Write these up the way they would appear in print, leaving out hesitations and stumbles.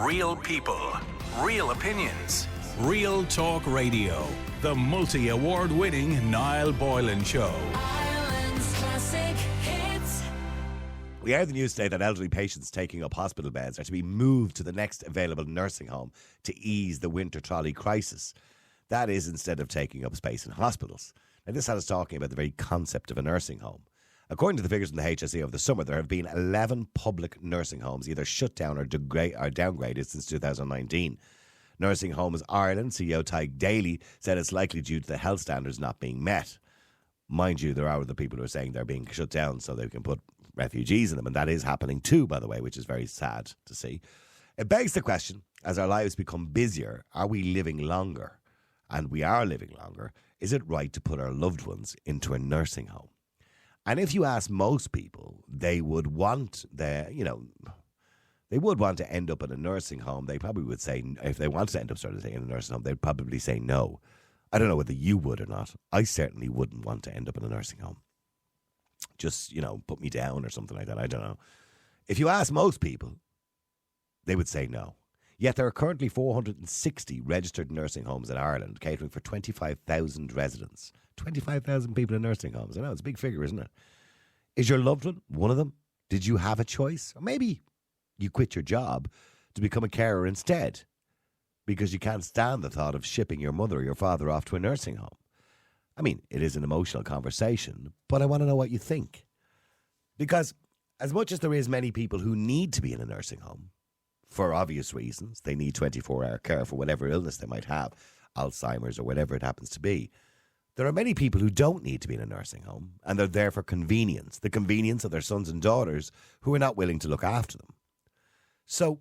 Real people, real opinions. Real Talk Radio. The multi-award winning Niall Boylan Show. Ireland's classic hits. We heard the news today that elderly patients taking up hospital beds are to be moved to the next available nursing home to ease the winter trolley crisis. That is, instead of taking up space in hospitals. Now, this had us talking about the very concept of a nursing home. According to the figures from the HSE over the summer, there have been 11 public nursing homes either shut down or downgraded since 2019. Nursing Homes Ireland CEO Tyke Daly said it's likely due to the health standards not being met. Mind you, there are other people who are saying they're being shut down so they can put refugees in them, and that is happening too, by the way, which is very sad to see. It begs the question, as our lives become busier, are we living longer? And we are living longer. Is it right to put our loved ones into a nursing home? And if you ask most people, they would want they would want to end up in a nursing home. They probably would say, if they wanted to end up in a nursing home, they'd probably say no. I don't know whether you would or not. I certainly wouldn't want to end up in a nursing home. Just, put me down or something like that. I don't know. If you ask most people, they would say no. Yet there are currently 460 registered nursing homes in Ireland, catering for 25,000 residents. 25,000 people in nursing homes. I know, it's a big figure, isn't it? Is your loved one of them? Did you have a choice? Or maybe you quit your job to become a carer instead because you can't stand the thought of shipping your mother or your father off to a nursing home. I mean, it is an emotional conversation, but I want to know what you think. Because as much as there is many people who need to be in a nursing home, for obvious reasons, they need 24-hour care for whatever illness they might have, Alzheimer's or whatever it happens to be, there are many people who don't need to be in a nursing home, and they're there for convenience, the convenience of their sons and daughters who are not willing to look after them. So,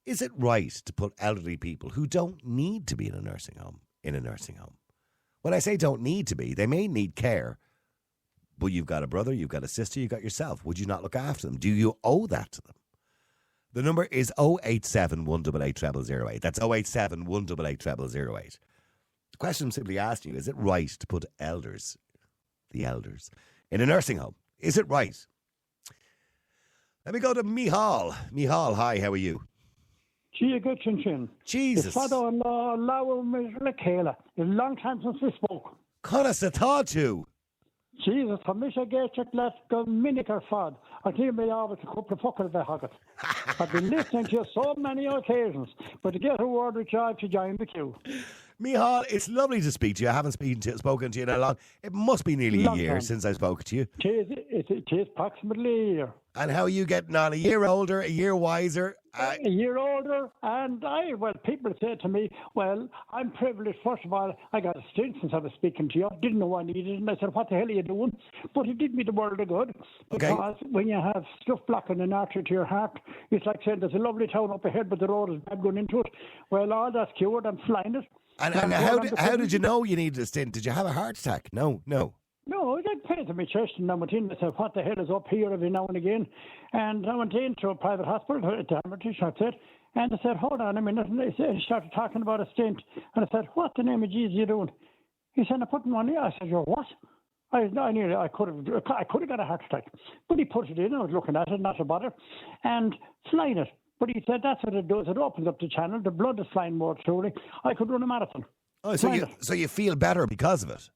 is it right to put elderly people who don't need to be in a nursing home in a nursing home? When I say don't need to be, they may need care, but you've got a brother, you've got a sister, you've got yourself. Would you not look after them? Do you owe that to them? The number is 087 188 0008. That's 087 188 0008. The question I'm simply asking you, is it right to put the elders, in a nursing home? Is it right? Let me go to Michal. Michal, hi, how are you? Gee, good chin. Jesus. His father-in-law, Laura Michaela. It's a long time since we spoke. Conas a thought to. Jesus, for Misha Gaechik left go miniker fad. I think me always a couple of fuckers they hug it. I've been listening to you so many occasions, but to get a word with you, I have to join the queue. Michal, it's lovely to speak to you. I haven't spoken to you in a long... It must be nearly a year since I spoke to you. It is approximately a year. And how are you getting on? A year older, a year wiser? A year older, and people say to me, well, I'm privileged. First of all, I got a stint since I was speaking to you. Didn't know I needed it, and I said, what the hell are you doing? But it did me the world of good. Because when you have stuff blocking an artery to your heart, it's like saying there's a lovely town up ahead, but the road is bad going into it. Well, all that's cured. I'm flying it. And how did you know you needed a stint? Did you have a heart attack? No. No, I got pain in my chest, and I went in and I said, what the hell is up here every now and again? And I went into a private hospital at Hermitage, that's it. And I said, hold on a minute. And they started talking about a stent. And I said, what the name of Jesus are you doing? He said, I'm putting one in. I said, you're what? I could have got a heart attack. But he put it in. I was looking at it, not a bother. And flying it. But he said, that's what it does. It opens up the channel. The blood is flying more truly. I could run a marathon. Oh, so you feel better because of it?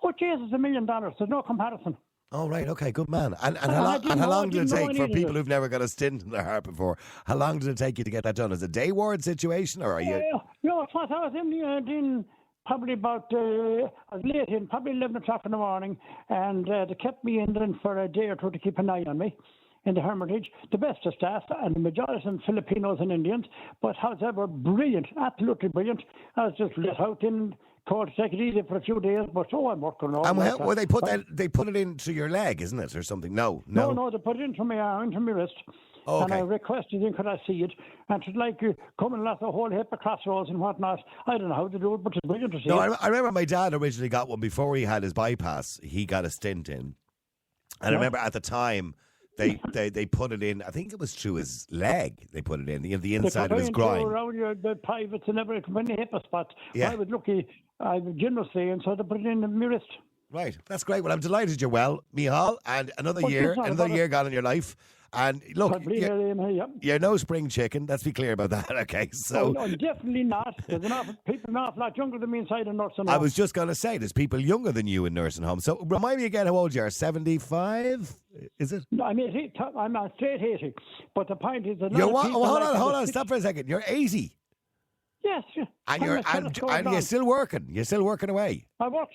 Oh, Jesus, $1 million. There's no comparison. Oh, right. Okay, good man. And how long did it take for people who've never got a stint in their heart before? How long did it take you to get that done? Is it a day ward situation, or are you... No, it's what I was in probably about... I was late in, probably 11 o'clock in the morning, and they kept me in then for a day or two to keep an eye on me in the Hermitage. The best of staff, and the majority of them Filipinos and Indians, but however, brilliant, absolutely brilliant. I was just let out in... Told to take it easy for a few days, but I'm working on it. Well, they put it into your leg, isn't it, or something? No, they put it into my arm, into my wrist. Oh, okay. And I requested could I see it? And it's like coming off the whole hip of crossroads and whatnot. I don't know how to do it, but it's brilliant to see. No, I remember my dad originally got one before he had his bypass. He got a stint in, and I remember at the time. They put it in. I think it was through his leg. They put it in the inside of his groin. Around the privates and everything, when the hip spot. Yeah. I was lucky. I was generously, and so they put it in my wrist. Right, that's great. Well, I'm delighted you're well, Michal, and another year gone in your life. And look, Probably, yeah. you're no spring chicken. Let's be clear about that, okay? So No, definitely not. There's people an awful lot younger than me inside a nursing home. I was just going to say, there's people younger than you in nursing homes. So remind me again how old you are. 75? Is it? No, I'm 80. I'm a straight 80. But the point is that You're what? Oh, hold on. Stop for a second. You're 80. Yes, yeah. And I'm a and you're still working. You're still working away. I work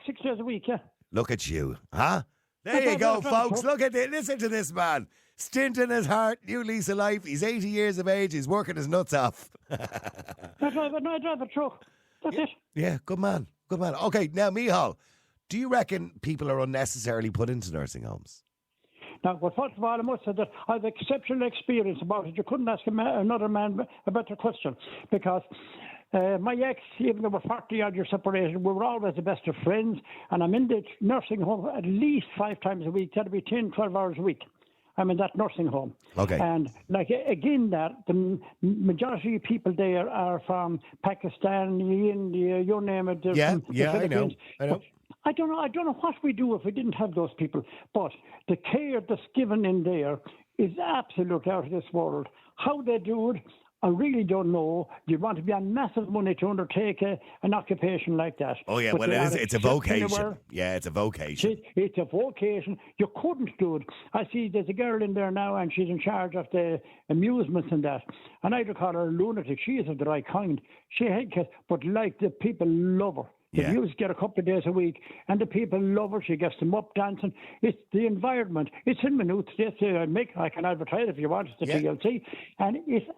6 days a week, yeah. Look at you, huh? There you go, folks. Look at this. Listen to this man. Stint in his heart, new lease of life. He's 80 years of age. He's working his nuts off. I drive a truck. That's it. Yeah, good man. Good man. Okay, now, Michal, do you reckon people are unnecessarily put into nursing homes? Now, well, first of all, I must say that I have exceptional experience about it. You couldn't ask another man a better question because my ex, even though we're 40-odd years separated, we were always the best of friends, and I'm in the nursing home at least 5 times a week. That'd be 10, 12 hours a week. I'm in that nursing home. Okay. And, like, again, the majority of people there are from Pakistan, India, you name it. Yeah, from the I know. Philippines. I know. But I don't know what we do if we didn't have those people. But the care that's given in there is absolutely out of this world. How they do it, I really don't know. You want to be on massive money to undertake an occupation like that. Oh, yeah, But well, they are it's a vocation. exceptional. Yeah, it's a vocation. It's a vocation. You couldn't do it. I see there's a girl in there now, and she's in charge of the amusements and that. And I'd call her a lunatic. She isn't the right kind. But like the people love her. The Yeah. music get a couple of days a week, and the people love her. She gets them up dancing. It's the environment. It's in minutes. Yes, I can advertise if you want. It's the Yeah. TLC. And it's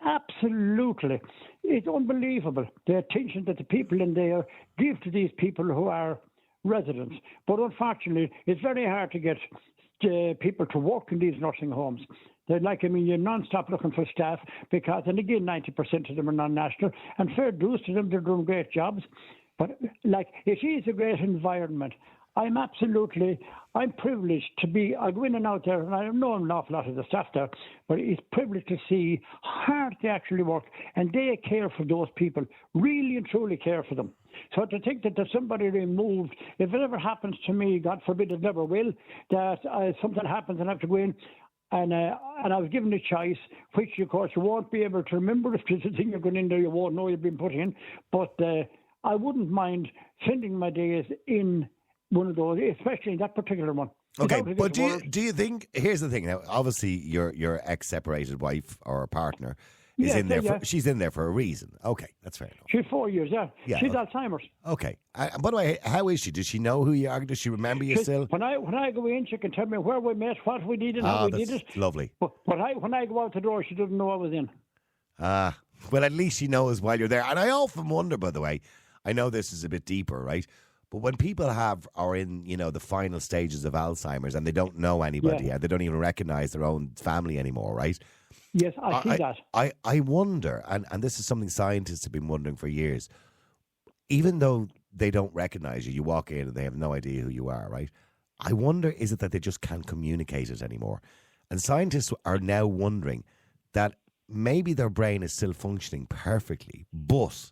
unbelievable, the attention that the people in there give to these people who are residents. But unfortunately, it's very hard to get people to work in these nursing homes. You're non-stop looking for staff because, and again, 90% of them are non-national, and fair dues to them, they're doing great jobs. But, it is a great environment. I'm privileged I go in and out there, and I know an awful lot of the staff there, but it's privileged to see how hard they actually work, and they care for those people, really and truly care for them. So to think that there's somebody removed, if it ever happens to me, God forbid it never will, that something happens and I have to go in, and I was given a choice, which of course you won't be able to remember if there's a thing you're going in there, you won't know you've been put in, but I wouldn't mind spending my days in one of those, especially in that particular one. Okay, but do you think, here's the thing now, obviously your ex-separated wife or partner is in there, she's in there for a reason. Okay, that's fair enough. She's 4 years, yeah. She's Alzheimer's. Okay, by the way, how is she? Does she know who you are? Does she remember you still? When I go in, she can tell me where we met, what we did and how we did it. Lovely. But when I go out the door, she doesn't know I was in. Well, at least she knows while you're there. And I often wonder, by the way, I know this is a bit deeper, right? But when people are in, the final stages of Alzheimer's and they don't know anybody and they don't even recognize their own family anymore, right? Yes, I see that. I wonder, and this is something scientists have been wondering for years, even though they don't recognize you, you walk in and they have no idea who you are, right? I wonder, is it that they just can't communicate it anymore? And scientists are now wondering that maybe their brain is still functioning perfectly, but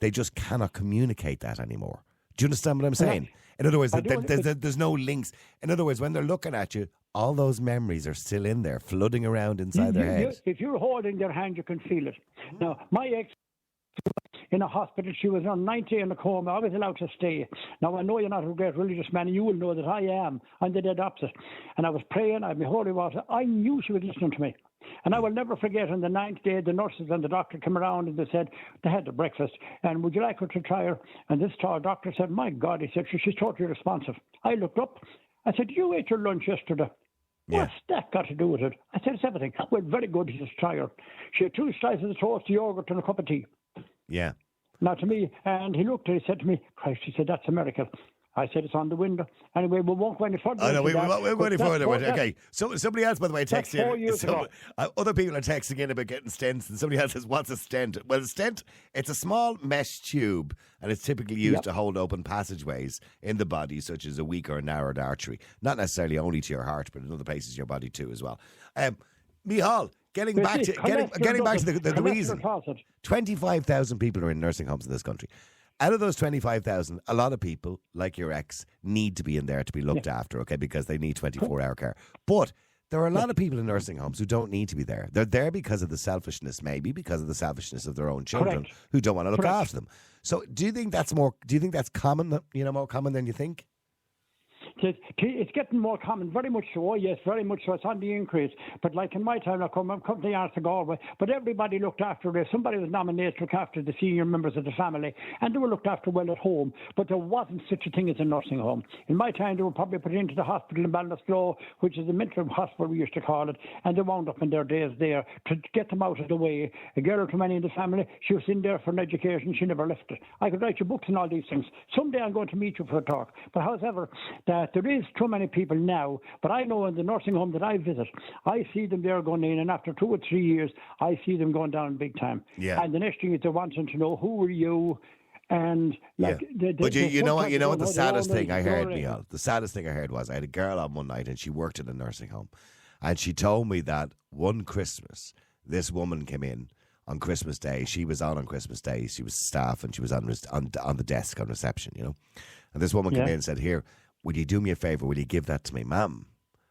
they just cannot communicate that anymore. Do you understand what I'm saying? In other words, there's no links. In other words, when they're looking at you, all those memories are still in there, flooding around inside their head. If you're holding their hand, you can feel it. Now, my ex in a hospital, she was on 90 in a coma. I was allowed to stay. Now, I know you're not a great religious man, and you will know that I am. I'm the dead opposite. And I was praying, I had my holy water. I knew she was listening to me. And I will never forget on the 9th day, the nurses and the doctor came around and they said, they had the breakfast, and would you like her to try her? And this tall doctor said, my God, he said, she's totally responsive. I looked up. I said, you ate your lunch yesterday. Yeah. What's that got to do with it? I said, it's everything. Well, very good, he says, try her. She had 2 slices of toast, yogurt and a cup of tea. Yeah. Now to me, and he looked and he said to me, Christ, he said, that's a miracle. I said, it's on the window. Anyway, we won't go any further. Oh, no, we won't go any further. That's okay. So somebody else, by the way, texted 4 years ago. Other people are texting in about getting stents, and somebody else says, what's a stent? Well, a stent, it's a small mesh tube, and it's typically used to hold open passageways in the body, such as a weak or narrowed artery. Not necessarily only to your heart, but in other places in your body too as well. Michal, getting back to the reason, 25,000 people are in nursing homes in this country. Out of those 25,000, a lot of people, like your ex, need to be in there to be looked after, okay, because they need 24-hour care. But there are a lot of people in nursing homes who don't need to be there. They're there because of the selfishness, maybe because of the selfishness of their own children Correct. who don't want to look Correct. after them. So, do you think that's more? Do you think that's common? More common than you think? It's getting more common, very much so. Oh, yes, very much so. It's on the increase. But like in my time, I'm come to the Arts of Galway, but everybody looked after it. Somebody was nominated to look after the senior members of the family, and they were looked after well at home. But there wasn't such a thing as a nursing home. In my time, they were probably put into the hospital in Ballinasloe, which is the mental hospital we used to call it, and they wound up in their days there to get them out of the way. A girl too many in the family, she was in there for an education, she never left it. I could write you books and all these things. Someday I'm going to meet you for a talk. But however, that there is too many people now, but I know in the nursing home that I visit, I see them there going in, and after 2 or 3 years, I see them going down big time. Yeah. And the next thing is they're wanting to know, who are you? And like, Yeah. But you know what? You know what the saddest thing I heard, Neil? The saddest thing I heard was I had a girl on one night and she worked in a nursing home, and she told me that one Christmas this woman came in on Christmas Day. She was on Christmas Day. She was staff and she was on the desk on reception, And this woman came in and said, "Here, will you do me a favour? Will you give that to me, ma'am?"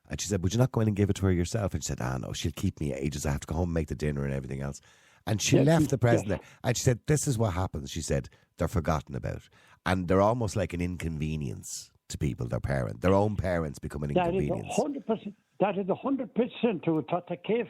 And she said, "Would you not go in and give it to her yourself?" And she said, no, she'll keep me ages. I have to go home and make the dinner and everything else. And she left the present there. And she said, "This is what happens." She said, "They're forgotten about. And they're almost like an inconvenience to people, their own parents become an inconvenience." That is 100% true. Tata K.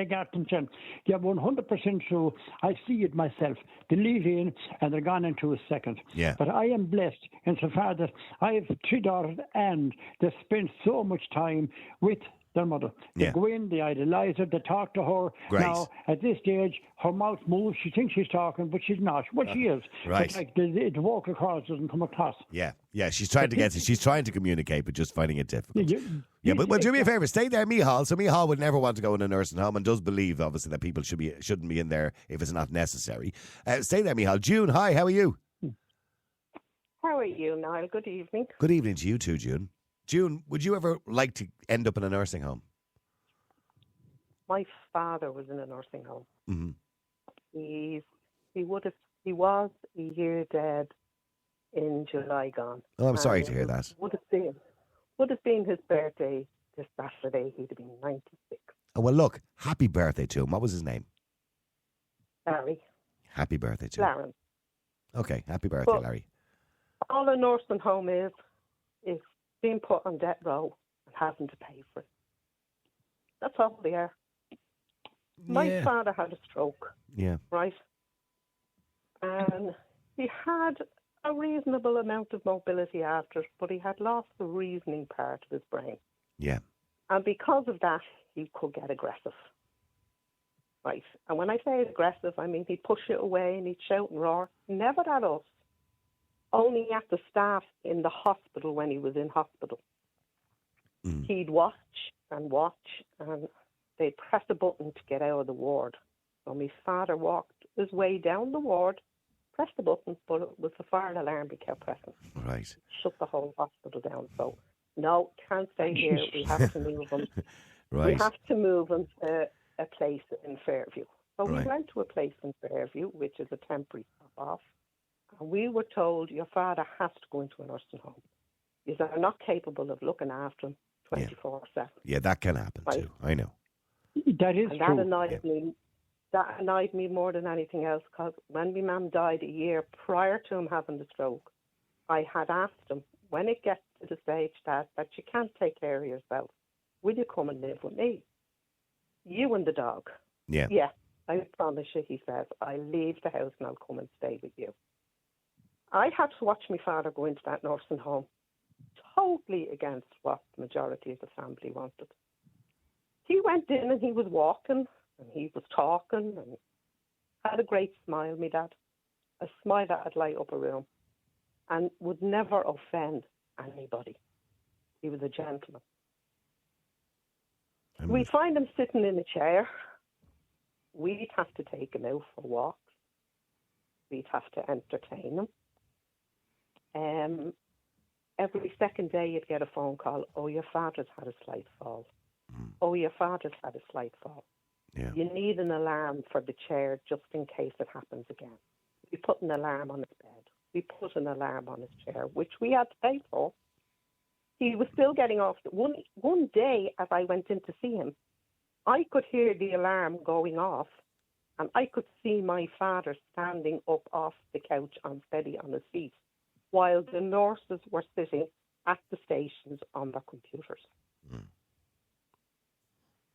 Gartenchen. Yeah, 100% true. I see it myself. They leave in and they're gone into a second. Yeah. But I am blessed insofar that I have 3 daughters and they spend so much time with their mother. They Yeah. go in, they idolise her, they talk to her. Great. Now, at this stage, her mouth moves. She thinks she's talking, but she's not. Well, she is. right. But like the vocal cords doesn't come across. Yeah. She's trying to she's trying to communicate, but just finding it difficult. Yeah, But do me a favour, stay there, Michal. So Michal would never want to go in a nursing home and does believe, obviously, that people shouldn't be in there if it's not necessary. Stay there, Michal. June, hi, how are you? How are you, Niall? Good evening. Good evening to you too, June. June, would you ever like to end up in a nursing home? My father was in a nursing home. Mm-hmm. He was a year dead in July gone. Oh, I'm sorry to hear that. Would have been his birthday this Saturday. He'd have been 96. Oh, well, look, happy birthday to him. What was his name? Larry. Happy birthday to him. Laren. Okay, happy birthday, But- Larry. All a nursing home is being put on death row and having to pay for it. That's all they are. My father had a stroke. Yeah. Right? And he had a reasonable amount of mobility after it, but he had lost the reasoning part of his brain. Yeah. And because of that, he could get aggressive. Right? And when I say aggressive, I mean he'd push it away and he'd shout and roar. Never at us. Only at the staff in the hospital when he was in hospital. Mm. He'd watch, and they'd press a button to get out of the ward. So my father walked his way down the ward, pressed the button, but it was the fire alarm he kept pressing. Right. Shut the whole hospital down. So, no, can't stay here. We have to move him. Right. We have to move him to a place in Fairview. So Right. we went to a place in Fairview, which is a temporary stop-off. And we were told, your father has to go into a nursing home. You are not capable of looking after him 24/7. Yeah, that can happen Right. too. I know. That is And true. that annoyed me. That annoyed me more than anything else, because when my mum died a year prior to him having the stroke, I had asked him, when it gets to the stage that you can't take care of yourself, will you come and live with me? You and the dog. Yeah. Yeah, I promise you, he says, I'll leave the house and I'll come and stay with you. I had to watch my father go into that nursing home, totally against what the majority of the family wanted. He went in and he was walking and he was talking and had a great smile, me dad. A smile that would light up a room and would never offend anybody. He was a gentleman. We'd find him sitting in a chair. We'd have to take him out for walks. We'd have to entertain him. Every second day you'd get a phone call, oh, your father's had a slight fall. Oh, your father's had a slight fall. Yeah. You need an alarm for the chair just in case it happens again. We put an alarm on his bed. We put an alarm on his chair, which we had to pay for. he was still getting off. One day, as I went in to see him, I could hear the alarm going off, and I could see my father standing up off the couch unsteady on his feet, while the nurses were sitting at the stations on their computers.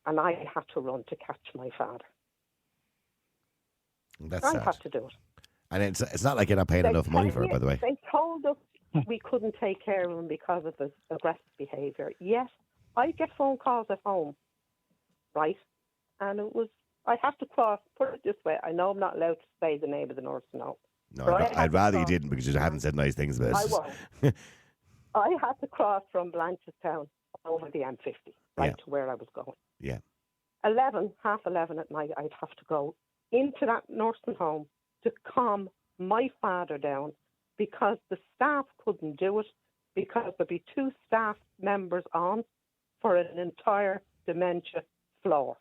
And I had to run to catch my father. That's I sad. had to do it. And it's not like you're not paying enough money for it, by the way. They told us we couldn't take care of him because of his aggressive behaviour. Yes, I get phone calls at home, right? And I have to cross, put it this way, I know I'm not allowed to say the name of the nursing home. No, But I'd rather you didn't, because you haven't said nice things about it. I won't. I had to cross from Blanchardstown over the M50, right, to where I was going. Yeah. 11 at night, I'd have to go into that nursing home to calm my father down, because the staff couldn't do it, because there'd be 2 staff members on for an entire dementia floor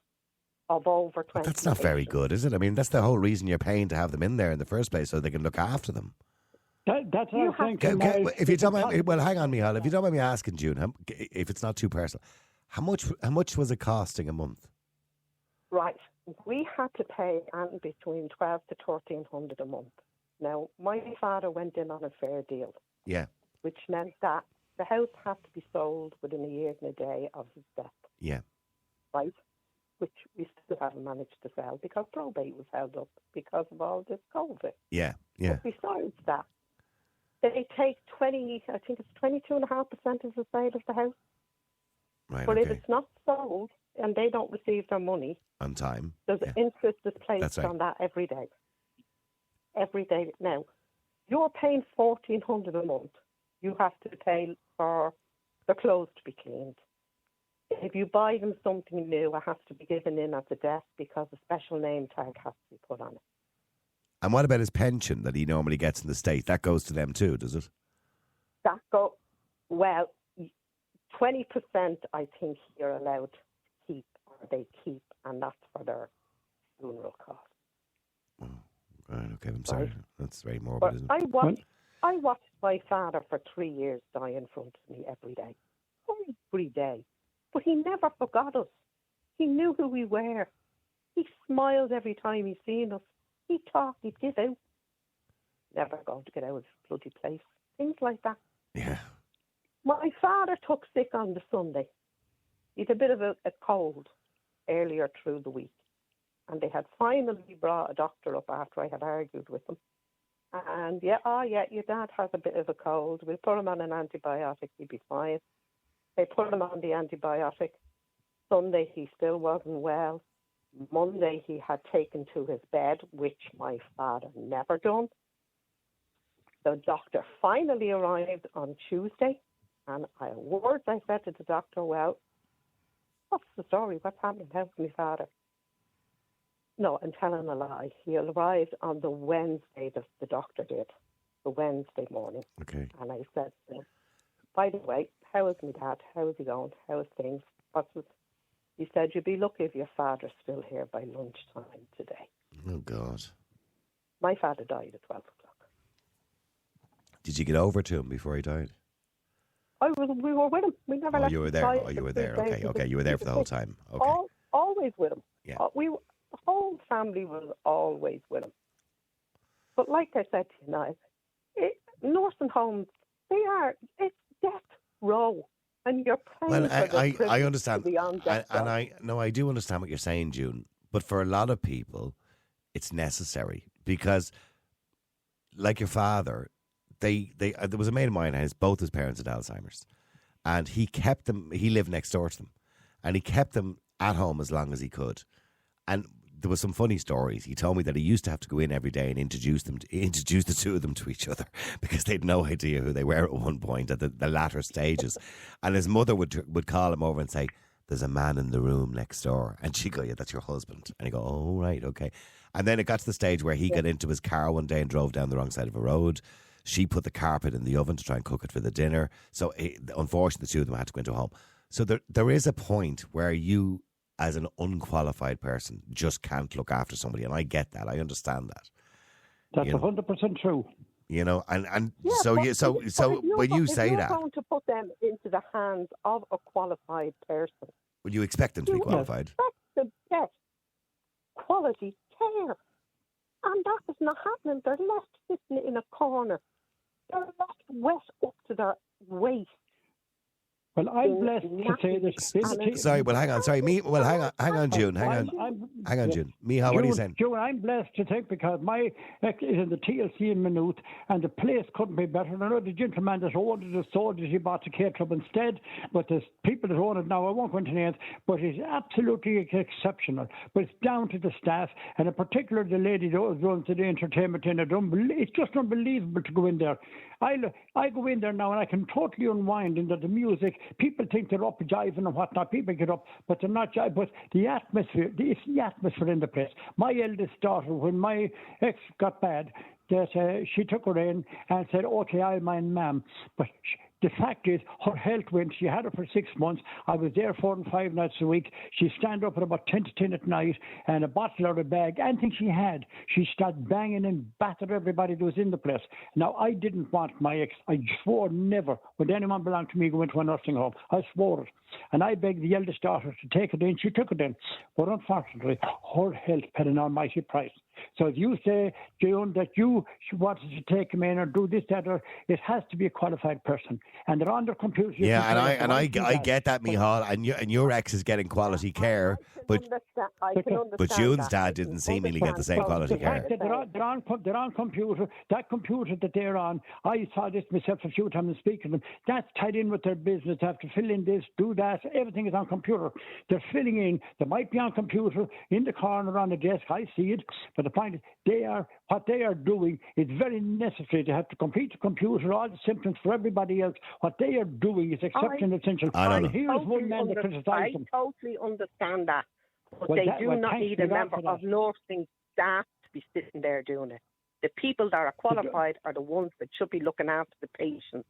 of over 20. That's not very good, is it? I mean, that's the whole reason you're paying to have them in there in the first place, so they can look after them. That's what I was thinking. If you don't mind, well, hang on, Michal. If you don't mind me asking, June, if it's not too personal, how much was it costing a month? Right. We had to pay between 12 to 1,300 a month. Now, my father went in on a fair deal. Yeah. Which meant that the house had to be sold within a year and a day of his death. Yeah. Right? Which we still haven't managed to sell because probate was held up because of all this COVID. Yeah. Yeah. But besides that, they take 22.5% of the sale of the house. Right. But okay. if it's not sold and they don't receive their money, on time, there's interest is placed That's right. on that every day. Every day. Now, you're paying $1,400 a month. You have to pay for the clothes to be cleaned. If you buy them something new, it has to be given in at the desk because a special name tag has to be put on it. And what about his pension that he normally gets in the state? That goes to them too, does it? Well, 20% I think you're allowed to keep, or they keep, and that's for their funeral costs. Oh, right, okay, I'm sorry. Right. That's very morbid, But isn't it? I watched my father for 3 years die in front of me every day. Every day. But he never forgot us. He knew who we were. He smiled every time he seen us. He talked, he'd give out. Never going to get out of this bloody place. Things like that. Yeah. My father took sick on the Sunday. He had a bit of a cold earlier through the week. And they had finally brought a doctor up after I had argued with them. And your dad has a bit of a cold. We'll put him on an antibiotic, he'll be fine. They put him on the antibiotic. Sunday he still wasn't well. Monday he had taken to his bed, which my father never done. The doctor finally arrived on Tuesday, and I said to the doctor, well, what's the story? What's happening? How's my father? No, I'm telling a lie. He arrived on the Wednesday that the doctor did, the Wednesday morning. Okay. And I said, by the way, how is my dad? How is he going? How is things? He said, you'd be lucky if your father's still here by lunchtime today. Oh, God. My father died at 12 o'clock. Did you get over to him before he died? We were with him. We never left You were his there. side Oh, you for were 2 there. days. Okay. You were there for the whole time. Okay. Always with him. Yeah. The whole family was always with him. But like I said to you now, nursing homes, it's death row. And you're paying Well, for the I privilege understand. to be on death row. I do understand what you're saying, June. But for a lot of people, it's necessary because, like your father, there was a mate of mine, both his parents had Alzheimer's, and he kept them. He lived next door to them, and he kept them at home as long as he could. And there were some funny stories. He told me that he used to have to go in every day and introduce the two of them to each other because they'd no idea who they were at one point at the latter stages. And his mother would call him over and say, "There's a man in the room next door," and she'd go, "Yeah, that's your husband." And he'd go, "Oh, right, okay." And then it got to the stage where he got into his car one day and drove down the wrong side of a road. She put the carpet in the oven to try and cook it for the dinner. So unfortunately, the two of them had to go into a home. So there is a point where you, as an unqualified person, just can't look after somebody. And I get that. I understand that. That's 100% true. You know, and Yeah, so but you so but so if you're when you if say you're that, going to put them into the hands of a qualified person, would you expect them to be you qualified? expect to get quality care. And that is not happening. They're left sitting in a corner. They're left wet up to their waist. Well, I'm blessed to say this. Sorry, well, hang on. Sorry, hang on, June. Hang on, June. Michal, what are you saying? June, I'm blessed to think because my ex is in the TLC in Maynooth, and the place couldn't be better. And I know the gentleman that owned it has sold it, he bought the K Club instead, but the people that own it now, I won't go into names, but it's absolutely exceptional. But it's down to the staff, and in particular the lady that runs the entertainment in it. It's just unbelievable to go in there. I go in there now and I can totally unwind into the music. People think they're up jiving and whatnot. People get up, but they're not jiving. But the atmosphere, it's the atmosphere in the place. My eldest daughter, when my ex got bad, that she took her in and said, "Okay, I mind, ma'am." But the fact is, her health went. She had it for 6 months. I was there 4 and 5 nights a week. She stand up at about 10 to 10 at night, and a bottle or a bag, anything she had, she started banging and battered everybody that was in the place. Now, I didn't want my ex. I swore never would anyone belong to me go into a nursing home. I swore it. And I begged the eldest daughter to take it in. She took it in. But unfortunately, her health paid an almighty price. So if you say, June, that you wanted to take him in or do this, that, or it has to be a qualified person. And they're on their computers. Yeah, I get that, Michal, and your ex is getting quality care, but June's dad didn't seemingly get the same quality care. They're on computer. That computer that they're on, I saw this myself a few times speaking to them. That's tied in with their business. They have to fill in this, do that. Everything is on computer. They're filling in. They might be on computer in the corner on the desk. I see it. But the point is, what they are doing is very necessary. They have to complete the computer, all the symptoms for everybody else. What they are doing is exceptional, essential. I here's one man that criticised them. I totally understand that. But Well, they that- do well, not thanks need to a God member for that. of nursing staff to be sitting there doing it. The people that are qualified are the ones that should be looking after the patients,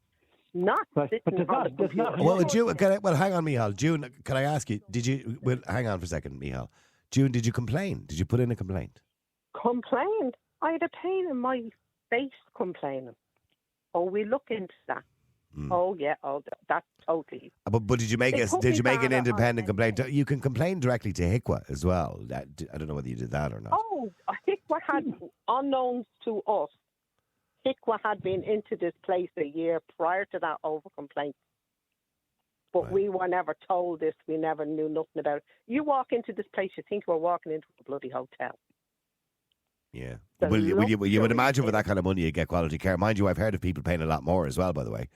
not But sitting there's on not- the there's not- computer. Well, hang on, Michal. June, can I ask you? Did you? Well, hang on for a second, Michal. June, did you complain? Did you put in a complaint? Complained. I had a pain in my face complaining. Oh, we look into that. Oh, yeah. Oh, that's totally. But did you make They put did me you make an down on independent Wednesday. complaint? You can complain directly to HICWA as well. I don't know whether you did that or not. Oh, HICWA had, unknowns to us, HICWA had been into this place a year prior to that over complaint. But Right. we were never told this. We never knew nothing about it. You walk into this place, you think we're walking into a bloody hotel. Yeah. The Well, you would luxury imagine with thing. that kind of money you get quality care. Mind you, I've heard of people paying a lot more as well, by the way.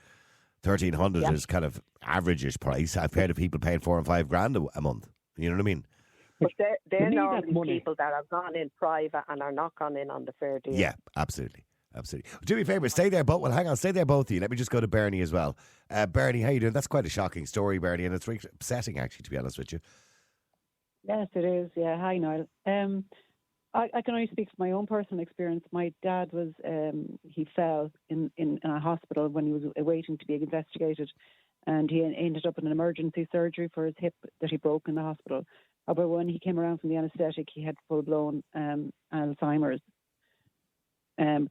1,300 Yeah. is kind of average-ish price. I've heard of people paying 4 and 5 grand a month. You know what I mean? But they're need that normally money. people that have gone in private and are not gone in on the fair deal. Yeah, absolutely. Absolutely. Do me a favour, stay there, both. Well, hang on, stay there, both of you. Let me just go to Bernie as well. Bernie, how you doing? That's quite a shocking story, Bernie, and it's really upsetting, actually, to be honest with you. Yes, it is. Yeah. Hi, Niall. I can only speak from my own personal experience. My dad was, he fell in a hospital when he was waiting to be investigated, and he ended up in an emergency surgery for his hip that he broke in the hospital. However, when he came around from the anaesthetic, he had full-blown Alzheimer's,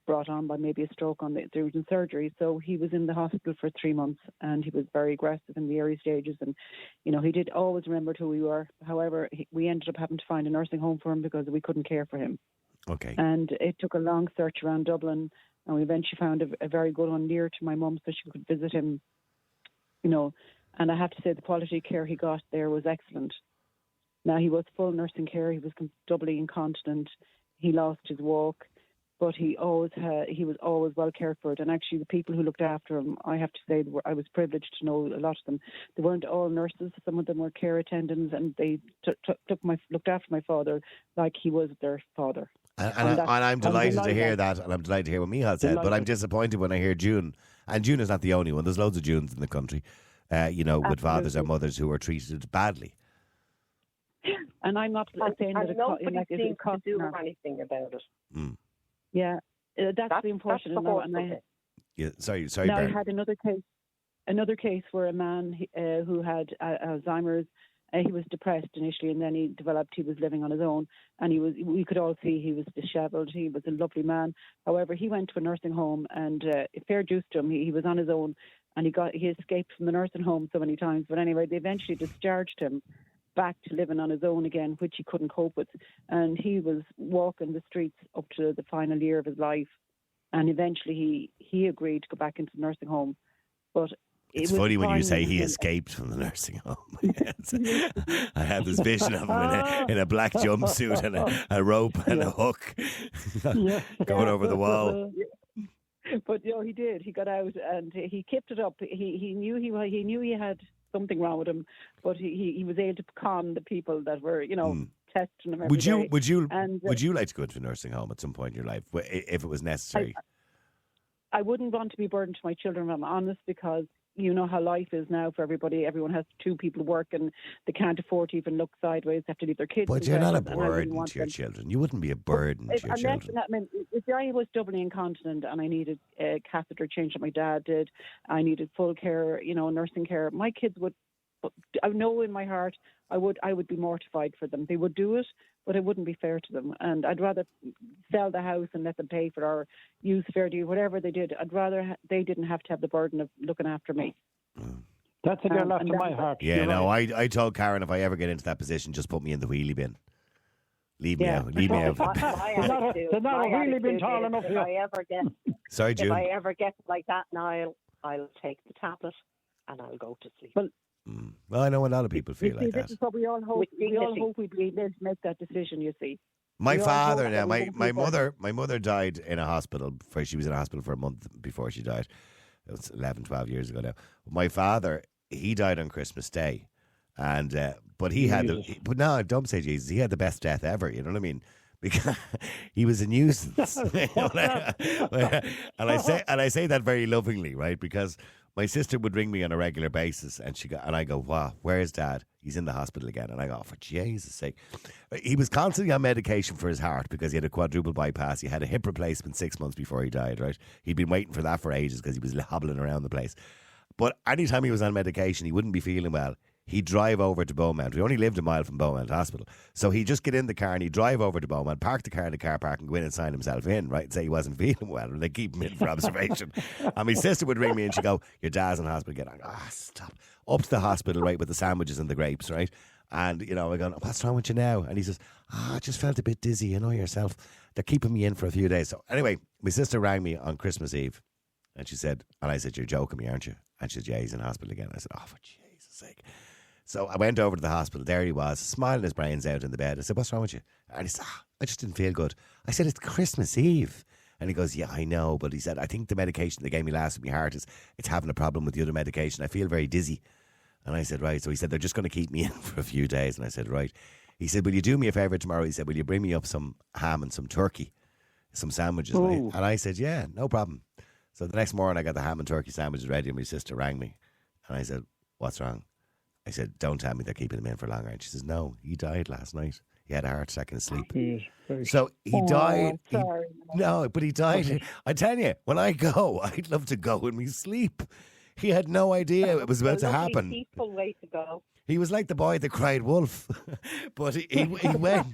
brought on by maybe a stroke on the urgent surgery. So he was in the hospital for 3 months, and he was very aggressive in the early stages. And, you know, he did always remember who we were. However, we ended up having to find a nursing home for him because we couldn't care for him. Okay. And it took a long search around Dublin, and we eventually found a very good one near to my mum so she could visit him, you know. And I have to say the quality of care he got there was excellent. Now, he was full nursing care. He was doubly incontinent. He lost his walk. But he was always well cared for. And actually, the people who looked after him, I have to say, I was privileged to know a lot of them. They weren't all nurses. Some of them were care attendants, and they looked after my father like he was their father. And I'm delighted to hear that, and I'm delighted to hear what Michal said, but I'm Delighted. disappointed when I hear June. And June is not the only one. There's loads of Junes in the country, with fathers and mothers who are treated badly. And I'm not saying that And nobody it's seems a to do customer. anything about it. Yeah, that's the unfortunate. the now. whole And of it. Yeah, sorry, Now, I Bernie. had another case where a man who had Alzheimer's, He was depressed initially, and then he developed. He was living on his own, and we could all see he was dishevelled. He was a lovely man. However, he went to a nursing home, and fair dues to him, he was on his own, and he escaped from the nursing home so many times. But anyway, they eventually discharged him back to living on his own again, which he couldn't cope with. And he was walking the streets up to the final year of his life. And eventually he agreed to go back into the nursing home. But it's funny when you say he escaped from the nursing home. I had this vision of him in a black jumpsuit and a rope and a hook going over the wall. But he did. He got out and he kept it up. He knew he had something wrong with him, but he was able to con the people that were testing him every day. Would you like to go into a nursing home at some point in your life if it was necessary? I wouldn't want to be burdened to my children, if I'm honest, because you know how life is now for everybody. Everyone has two people working. They can't afford to even look sideways. They have to leave their kids. But you're not a burden to your children. You wouldn't be a burden to your children. If I was doubly incontinent and I needed a catheter change that my dad did, I needed full care, nursing care, my kids would, I know in my heart, I would be mortified for them. They would do it, but it wouldn't be fair to them. And I'd rather sell the house and let them pay for our use fair due, whatever they did. I'd rather they didn't have to have the burden of looking after me. That's a girl after my heart. Yeah, no, I told Karen if I ever get into that position, just put me in the wheelie bin. Leave me out. They're not a wheelie bin tall enough. If I ever get, sorry, June. If I ever get like that, Niall, I'll take the tablet and I'll go to sleep. Well, I know a lot of people feel like that. This is what we all hope. We all hope we'd be able to make that decision. You see, my father now, my mother died in a hospital. She was in a hospital for a month before she died. It was 11, 12 years ago now. My father, he died on Christmas Day, and but he had but no, don't say Jesus. He had the best death ever. You know what I mean? Because he was a nuisance, and I say that very lovingly, right? Because my sister would ring me on a regular basis, and I go, "Wow, where's Dad? He's in the hospital again." And I go, "For Jesus' sake!" He was constantly on medication for his heart because he had a quadruple bypass. He had a hip replacement 6 months before he died. Right? He'd been waiting for that for ages because he was hobbling around the place. But anytime he was on medication, he wouldn't be feeling well. He'd drive over to Beaumont. We only lived a mile from Beaumont Hospital. So he'd just get in the car and he'd drive over to Beaumont, park the car in the car park and go in and sign himself in, right? And say he wasn't feeling well. And they'd keep him in for observation. And my sister would ring me and she'd go, "Your dad's in hospital again." I go, stop. Up to the hospital, right, with the sandwiches and the grapes, right? And, I go, "What's wrong with you now?" And he says, "I just felt a bit dizzy, yourself. They're keeping me in for a few days." So anyway, my sister rang me on Christmas Eve. And she said, and I said, "You're joking me, aren't you?" And she said, "Yeah, he's in hospital again." I said, "Oh, for Jesus' sake." So I went over to the hospital. There he was, smiling his brains out in the bed. I said, "What's wrong with you?" And he said, "I just didn't feel good." I said, "It's Christmas Eve." And he goes, "Yeah, I know." But he said, "I think the medication they gave me last with my heart it's having a problem with the other medication. I feel very dizzy." And I said, "Right." So he said, "They're just going to keep me in for a few days." And I said, "Right." He said, "Will you do me a favour tomorrow?" He said, "Will you bring me up some ham and some turkey, some sandwiches?" And I said, "Yeah, no problem." So the next morning I got the ham and turkey sandwiches ready and my sister rang me. And I said, "What's wrong?" I said, "Don't tell me they're keeping him in for longer." And she says, "No, he died last night. He had a heart attack in his sleep." So he died. But he died. I tell you, when I go, I'd love to go in my sleep. He had no idea it was about to happen. Peaceful way to go. He was like the boy that cried wolf, but he went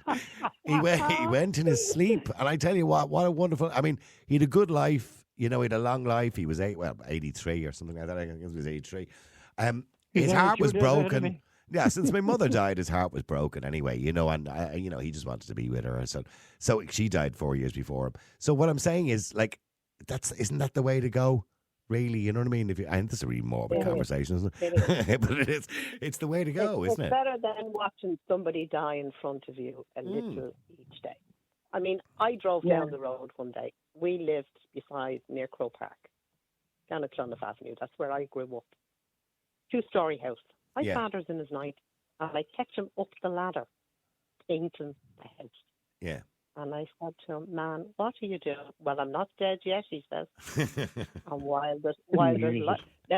in his sleep. And I tell you what a wonderful. I mean, he had a good life. He had a long life. He was 83 or something like that. I think he was 83. His heart was broken. Yeah, since my mother died, his heart was broken anyway, and he just wanted to be with her. So she died 4 years before him. So what I'm saying is, like, isn't that the way to go? Really, you know what I mean? And this is a really morbid conversation, isn't it? But it is. It's the way to go, isn't it? It's better than watching somebody die in front of you a little each day. I mean, I drove down the road one day. We lived near Crow Park, down at Clonmel Avenue. That's where I grew up. 2-story house. My father's in his 90s, and I catch him up the ladder, painting the house. Yeah. And I said to him, "Man, what are you doing?" "Well, I'm not dead yet," he says. And while there's now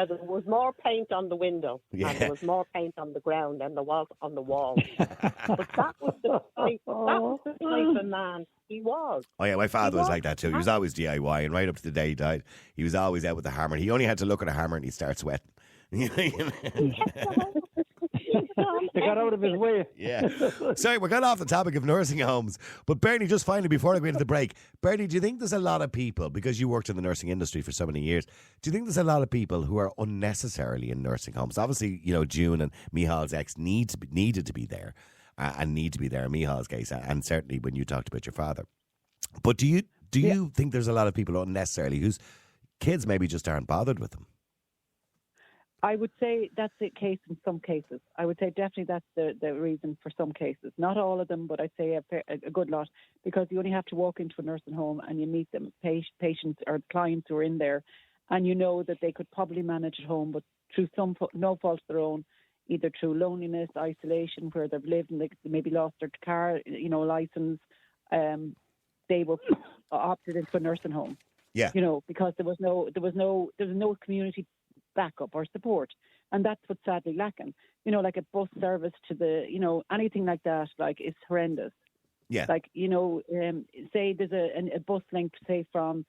there was more paint on the window, and there was more paint on the ground than there was on the wall. But that was the type of man he was. Oh yeah, my father was like that too. He was always DIY, and right up to the day he died, he was always out with the hammer. He only had to look at a hammer and he'd start sweating. They got out of his way. Yeah. Sorry, we got off the topic of nursing homes. But Bernie, just finally, before I go into the break, Bernie, do you think there's a lot of people, because you worked in the nursing industry for so many years, do you think there's a lot of people who are unnecessarily in nursing homes? Obviously, June and Mihal's ex needed to be there and need to be there in Mihal's case, and certainly when you talked about your father. But do you think there's a lot of people unnecessarily whose kids maybe just aren't bothered with them? I would say that's the case in some cases. I would say definitely that's the reason for some cases. Not all of them, but I'd say a good lot, because you only have to walk into a nursing home and you meet them, patients or clients who are in there, and you know that they could probably manage at home, but through no fault of their own, either through loneliness, isolation, where they've lived and they maybe lost their car, license, they were opted into a nursing home. Yeah. Because there was no community backup or support, and that's what's sadly lacking. Like a bus service to the, anything like that, like, is horrendous. Yeah. Like, say there's a bus link, say from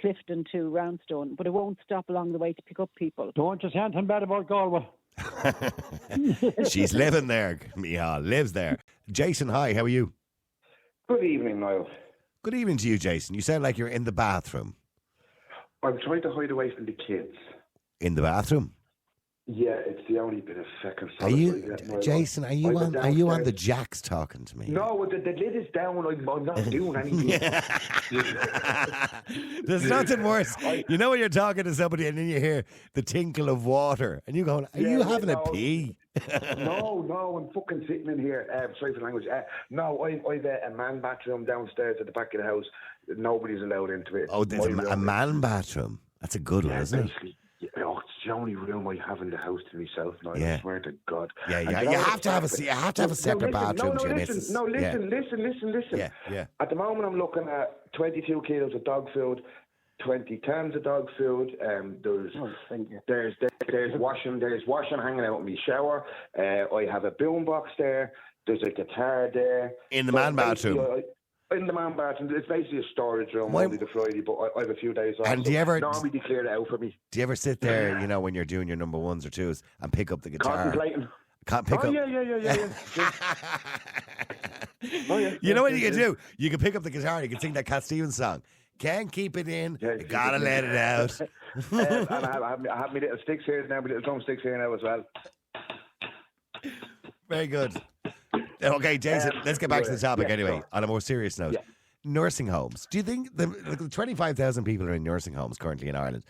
Clifton to Roundstone, but it won't stop along the way to pick up people. Don't just say anything bad about Galway. She's living there, Mihal, lives there. Jason, hi, how are you? Good evening, Niall. Good evening to you, Jason. You sound like you're in the bathroom. I'm trying to hide away from the kids. In the bathroom? Yeah, it's the only bit of second. Are you, Jason? Are you on the jacks talking to me? No, the lid is down. I'm not doing anything. There's nothing worse. You know when you're talking to somebody and then you hear the tinkle of water and you going, "Are you having a pee?" No, I'm fucking sitting in here. Sorry for the language. No, I've a man bathroom downstairs at the back of the house. Nobody's allowed into it. Oh, there's a man bathroom. That's a good one, isn't it? Yeah, it's the only room I have in the house to myself now. I swear to God. Yeah. You have to have a separate bathroom. Listen. Yeah. At the moment, I'm looking at 22 kilos of dog food, 20 tons of dog food. There's washing hanging out in my shower. I have a boombox there. There's a guitar there. In the man bathroom. In the man bathroom, it's basically a storage room Monday to Friday, but I have a few days off. And do you ever normally they clear it out for me? Do you ever sit there, when you're doing your number ones or twos, and pick up the guitar? Contemplating. Can't pick up. Yeah. Oh yeah. You know what you can do? You can pick up the guitar. You can sing that Cat Stevens song. Can't keep it in. You gotta let it out. And I have my little sticks here now. My little drumsticks here now as well. Very good. Okay, Jason, let's get back to the topic anyway, sure. On a more serious note. Yeah. Nursing homes. Do you think the 25,000 people are in nursing homes currently in Ireland?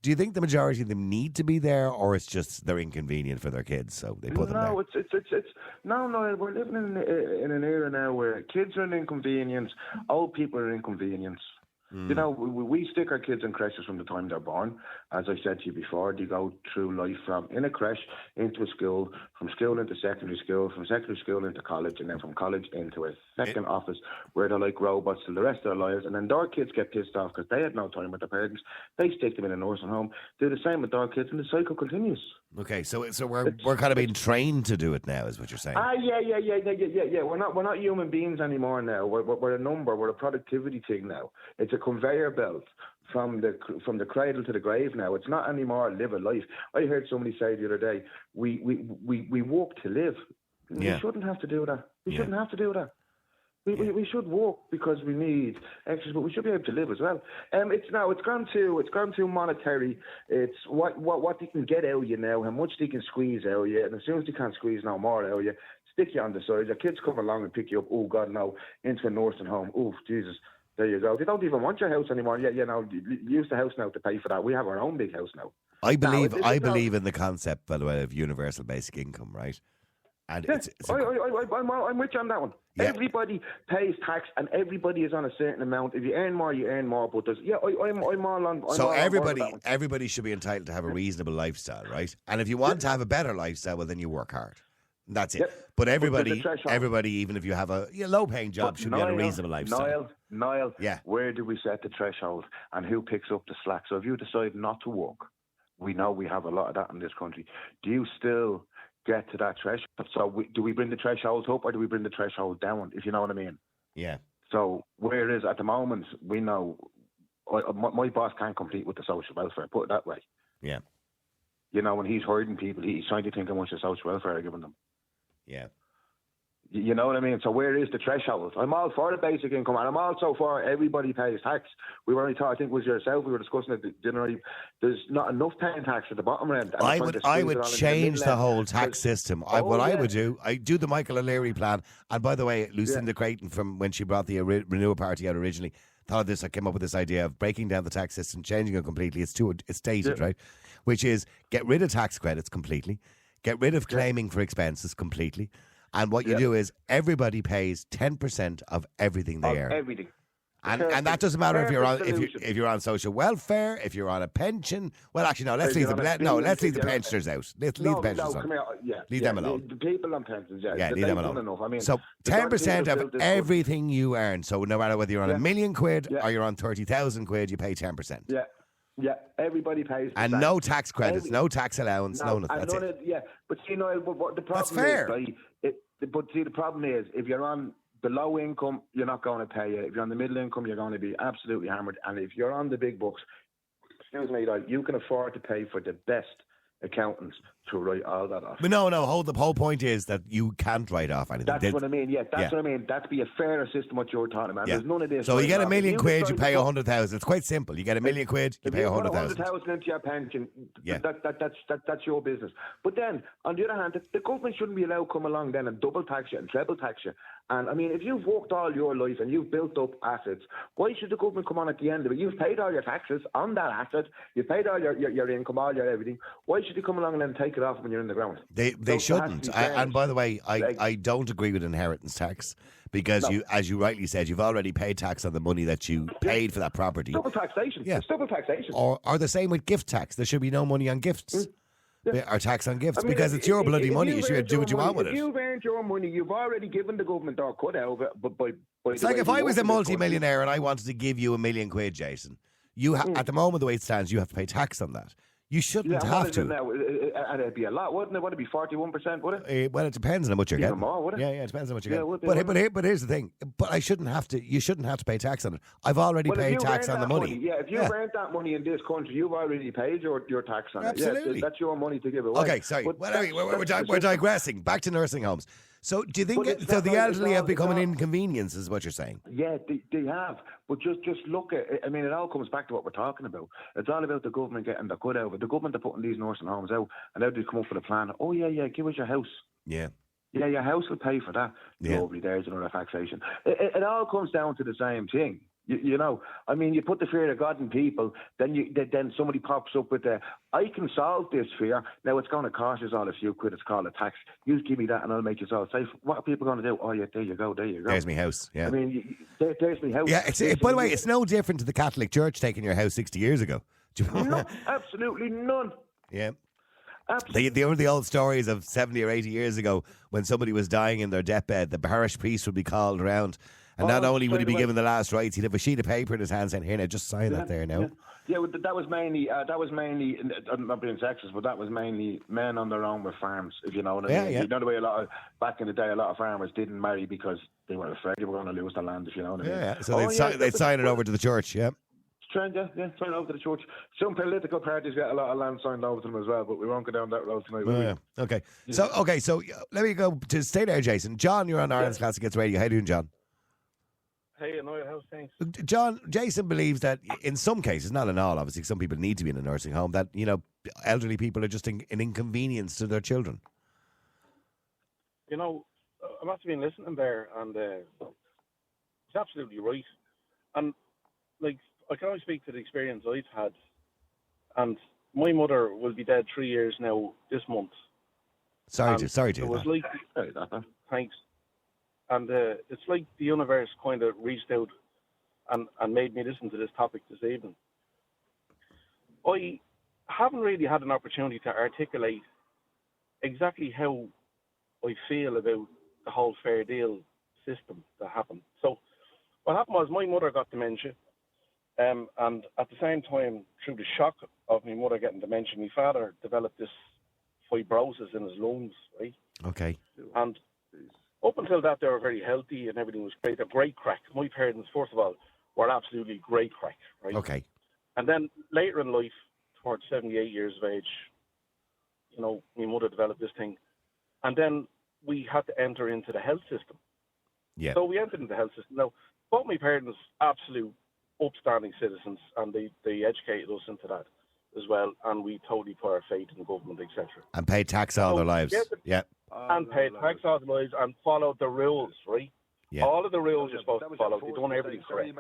Do you think the majority of them need to be there, or it's just they're inconvenient for their kids, so they put them there? No, we're living in an era now where kids are an inconvenience, old people are an inconvenience. We stick our kids in creches from the time they're born. As I said to you before, they go through life from in a creche into a school, from school into secondary school, from secondary school into college, and then from college into a second office where they're like robots till the rest of their lives. And then their kids get pissed off because they had no time with their parents. They stick them in a nursing home, do the same with their kids, and the cycle continues. Okay, so we're kind of being trained to do it now, is what you're saying? Yeah. We're not human beings anymore now. We're a number. We're a productivity thing now. It's a conveyor belt from the cradle to the grave now. It's not anymore live a life. I heard somebody say the other day, we work to live. Yeah. We shouldn't have to do that. We shouldn't have to do that. We should work because we need extras, but we should be able to live as well. It's gone too monetary. It's what they can get out of you now, how much they can squeeze out of you, and as soon as they can't squeeze no more out of you, stick you on the side. Your kids come along and pick you up. Oh God, no, into a nursing home. Oh Jesus. There you go. They don't even want your house anymore. Use the house now to pay for that. We have our own big house now. I believe in the concept, by the way, of universal basic income, right? And I'm with you on that one. Yeah. Everybody pays tax, and everybody is on a certain amount. If you earn more, you earn more. But I'm all on. So everybody should be entitled to have a reasonable lifestyle, right? And if you want to have a better lifestyle, well, then you work hard. That's it. Yep. But everybody, even if you have a low-paying job, should be on a reasonable lifestyle. Niall, where do we set the threshold, and who picks up the slack? So if you decide not to work, we know we have a lot of that in this country. Do you still get to that threshold? So do we bring the threshold up, or do we bring the threshold down, if you know what I mean? Yeah. So where it is at the moment, we know my boss can't compete with the social welfare, put it that way. Yeah. You know, when he's hurting people, he's trying to think how much of social welfare are giving them. Yeah. You know what I mean? So where is the threshold? I'm all for the basic income, and I'm also for everybody pays tax. We were only talking, I think it was yourself, we were discussing it, didn't we? There's not enough paying tax at the bottom end. and I they're would trying to squeeze it all into change middle the end. whole tax system. I would do, I do the Michael O'Leary plan. And by the way, Lucinda Creighton, from when she brought the Renew Party out originally, thought of this. I came up with this idea of breaking down the tax system, changing it completely. It's dated, right? Which is get rid of tax credits completely, get rid of claiming for expenses completely. And what you do is everybody pays 10% of everything they earn. Everything. And that doesn't matter if you're on social welfare, if you're on a pension. Well, actually, no. Let's leave the pensioners out. Let's leave the pensioners out. Leave them alone. The people on pensions, leave them alone. Enough. I mean, so 10% of everything you earn. So no matter whether you're on £1 million or you're on 30,000 quid, you pay 10%. Yeah, everybody pays. And no tax credits, no tax allowance, no nothing. That's it. But see, Niall, what the problem That's fair. is, but see, the problem is, if you're on the low income, you're not going to pay it. If you're on the middle income, you're going to be absolutely hammered. And if you're on the big bucks, excuse me, you can afford to pay for the best accountants to write all that off. But no, the whole point is that you can't write off anything. That's what I mean. Yeah, that's what I mean. That'd be a fairer system what you're talking about. There's none of this. So you get £1 million quid, you pay 100,000. It's quite simple. You get £1 million quid, you pay 100,000. 100,000 into your pension. That's your business. But then, on the other hand, the government shouldn't be allowed to come along then and double tax you and treble tax you. And I mean, if you've worked all your life and you've built up assets, why should the government come on at the end of it? You've paid all your taxes on that asset. You've paid all your income, all your everything. Why should they come along and then take it off when you're in the ground? They shouldn't. And by the way, I don't agree with inheritance tax because you, as you rightly said, you've already paid tax on the money that you paid for that property. Double taxation. Yeah. It's double taxation. Or the same with gift tax. There should be no money on gifts. Or tax on gifts, because it's your bloody money. You should do what you want with it. If you've earned your money, you've already given the government their cut out of it. But it's like if I was a multi-millionaire and I wanted to give you £1 million quid, Jason, at the moment, the way it stands, you have to pay tax on that. You shouldn't have to. And it'd be a lot, wouldn't it? Would it be 41%, would it? Well, it depends on how much you're getting. More, would it? Yeah, it depends on what you're getting. But here's the thing. But I shouldn't have to. You shouldn't have to pay tax on it. I've already paid tax on the money. If you've earned that money in this country, you've already paid your tax on it. Absolutely. That's your money to give away. Okay, sorry. We're digressing. Back to nursing homes. So do you think the elderly have become an inconvenience, is what you're saying? Yeah, they have. But just look at it. I mean, it all comes back to what we're talking about. It's all about the government getting the cut out of it. The government are putting these nursing homes out, and now they come up with a plan. Oh, yeah, give us your house. Yeah. Yeah, your house will pay for that. Yeah. Lovely, there's another taxation. It all comes down to the same thing. You know, I mean, you put the fear of God in people, then somebody pops up with I can solve this fear. Now, it's going to cost us all a few quid. It's called a tax. You give me that and I'll make you all safe. What are people going to do? Oh, yeah, there you go. There's my house, yeah. I mean, there's my house. Yeah, by the way, it's no different to the Catholic Church taking your house 60 years ago. No, absolutely none. Yeah. The old stories of 70 or 80 years ago when somebody was dying in their deathbed, the parish priest would be called around. And not only would he be given the last rites, he'd have a sheet of paper in his hand saying, "Here, now, just sign that there now." Yeah, that was mainly. I'm not being sexist, but that was mainly men on their own with farms. If you know what I mean. Yeah. You know the way back in the day, a lot of farmers didn't marry because they were afraid they were going to lose their land. If you know what I mean. Yeah. So they'd sign it over to the church. Yeah. Trend, sign over to the church. Some political parties get a lot of land signed over to them as well, but we won't go down that road tonight. Oh, yeah. Okay. So let me go to stay there, Jason. John, you're on Ireland's Classic Hits Radio. How you doing, John? Hey, Noel, how's things? Jason believes that in some cases, not in all, obviously, some people need to be in a nursing home, that, elderly people are just an inconvenience to their children. I must have been listening there, and it's absolutely right. And, I can only speak to the experience I've had. And my mother will be dead 3 years now this month. Sorry to it was like, thanks. And it's like the universe kind of reached out and made me listen to this topic this evening. I haven't really had an opportunity to articulate exactly how I feel about the whole fair deal system that happened. So what happened was my mother got dementia, and at the same time, through the shock of my mother getting dementia, my father developed this fibrosis in his lungs, right? Okay. And up until that, they were very healthy and everything was great. A great crack. My parents, first of all, were absolutely great crack, right? Okay. And then later in life, towards 78 years of age, you know, my mother developed this thing. And then we had to enter into the health system. Yeah. So we entered into the health system. Now, both my parents, absolute upstanding citizens, and they educated us into that as well, and we totally put our faith in the government, etc. And paid tax all their lives. Yeah. And paid tax all their lives and followed the rules, right? Yeah. All of the rules you're supposed to follow. They've done everything correct.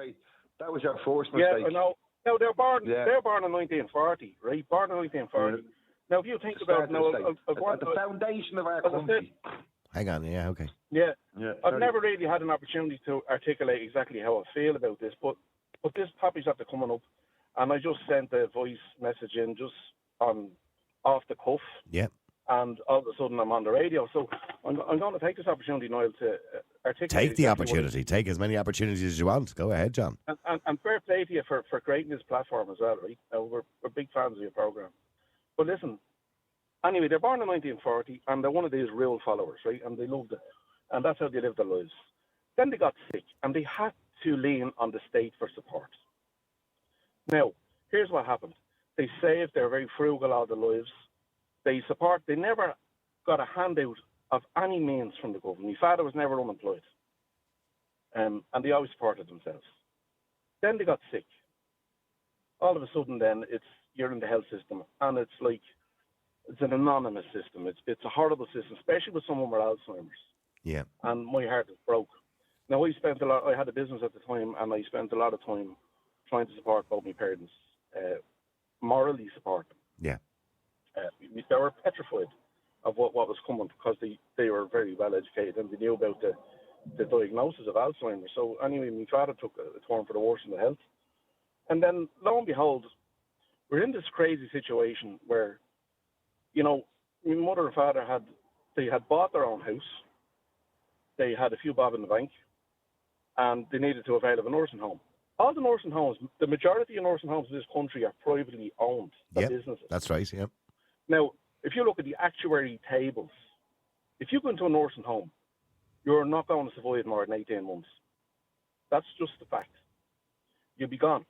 That was your first mistake. Yeah, I know. No, they're born in 1940, right? Born in 1940. Yeah. Now, if you think about now, at the foundation of our country. Hang on, yeah, okay. Yeah. I've sorry. never really had an opportunity to articulate exactly how I feel about this, but this topics after coming up, and I just sent a voice message in just on off the cuff. Yeah. And all of a sudden I'm on the radio. So I'm going to take this opportunity, Niall, to articulate. Take the exactly opportunity. Take as many opportunities as you want. Go ahead, John. And fair play to you for creating this platform as well, right? We're big fans of your programme. But listen, anyway, they're born in 1940 and they're one of these real followers, right? And they loved it. And that's how they lived their lives. Then they got sick and they had to lean on the state for support. Now, here's what happened. They saved, they're very frugal all their lives. They never got a handout of any means from the government. My father was never unemployed. And they always supported themselves. Then they got sick. All of a sudden then, you're in the health system, and it's like, it's an anonymous system. It's a horrible system, especially with someone with Alzheimer's. Yeah. And my heart is broke. Now, I had a business at the time, and I spent a lot of time trying to support both my parents, morally support them. Yeah. They were petrified of what was coming because they were very well educated and they knew about the diagnosis of Alzheimer's. So anyway, my father took a turn for the worse in the health. And then, lo and behold, we're in this crazy situation where, you know, my mother and father had bought their own house. They had a few bob in the bank and they needed to avail of a nursing home. All the nursing homes, the majority of nursing homes in this country are privately owned by businesses. That's right, yeah. Now, if you look at the actuary tables, if you go into a nursing home, you're not going to survive more than 18 months. That's just the fact. You'll be gone.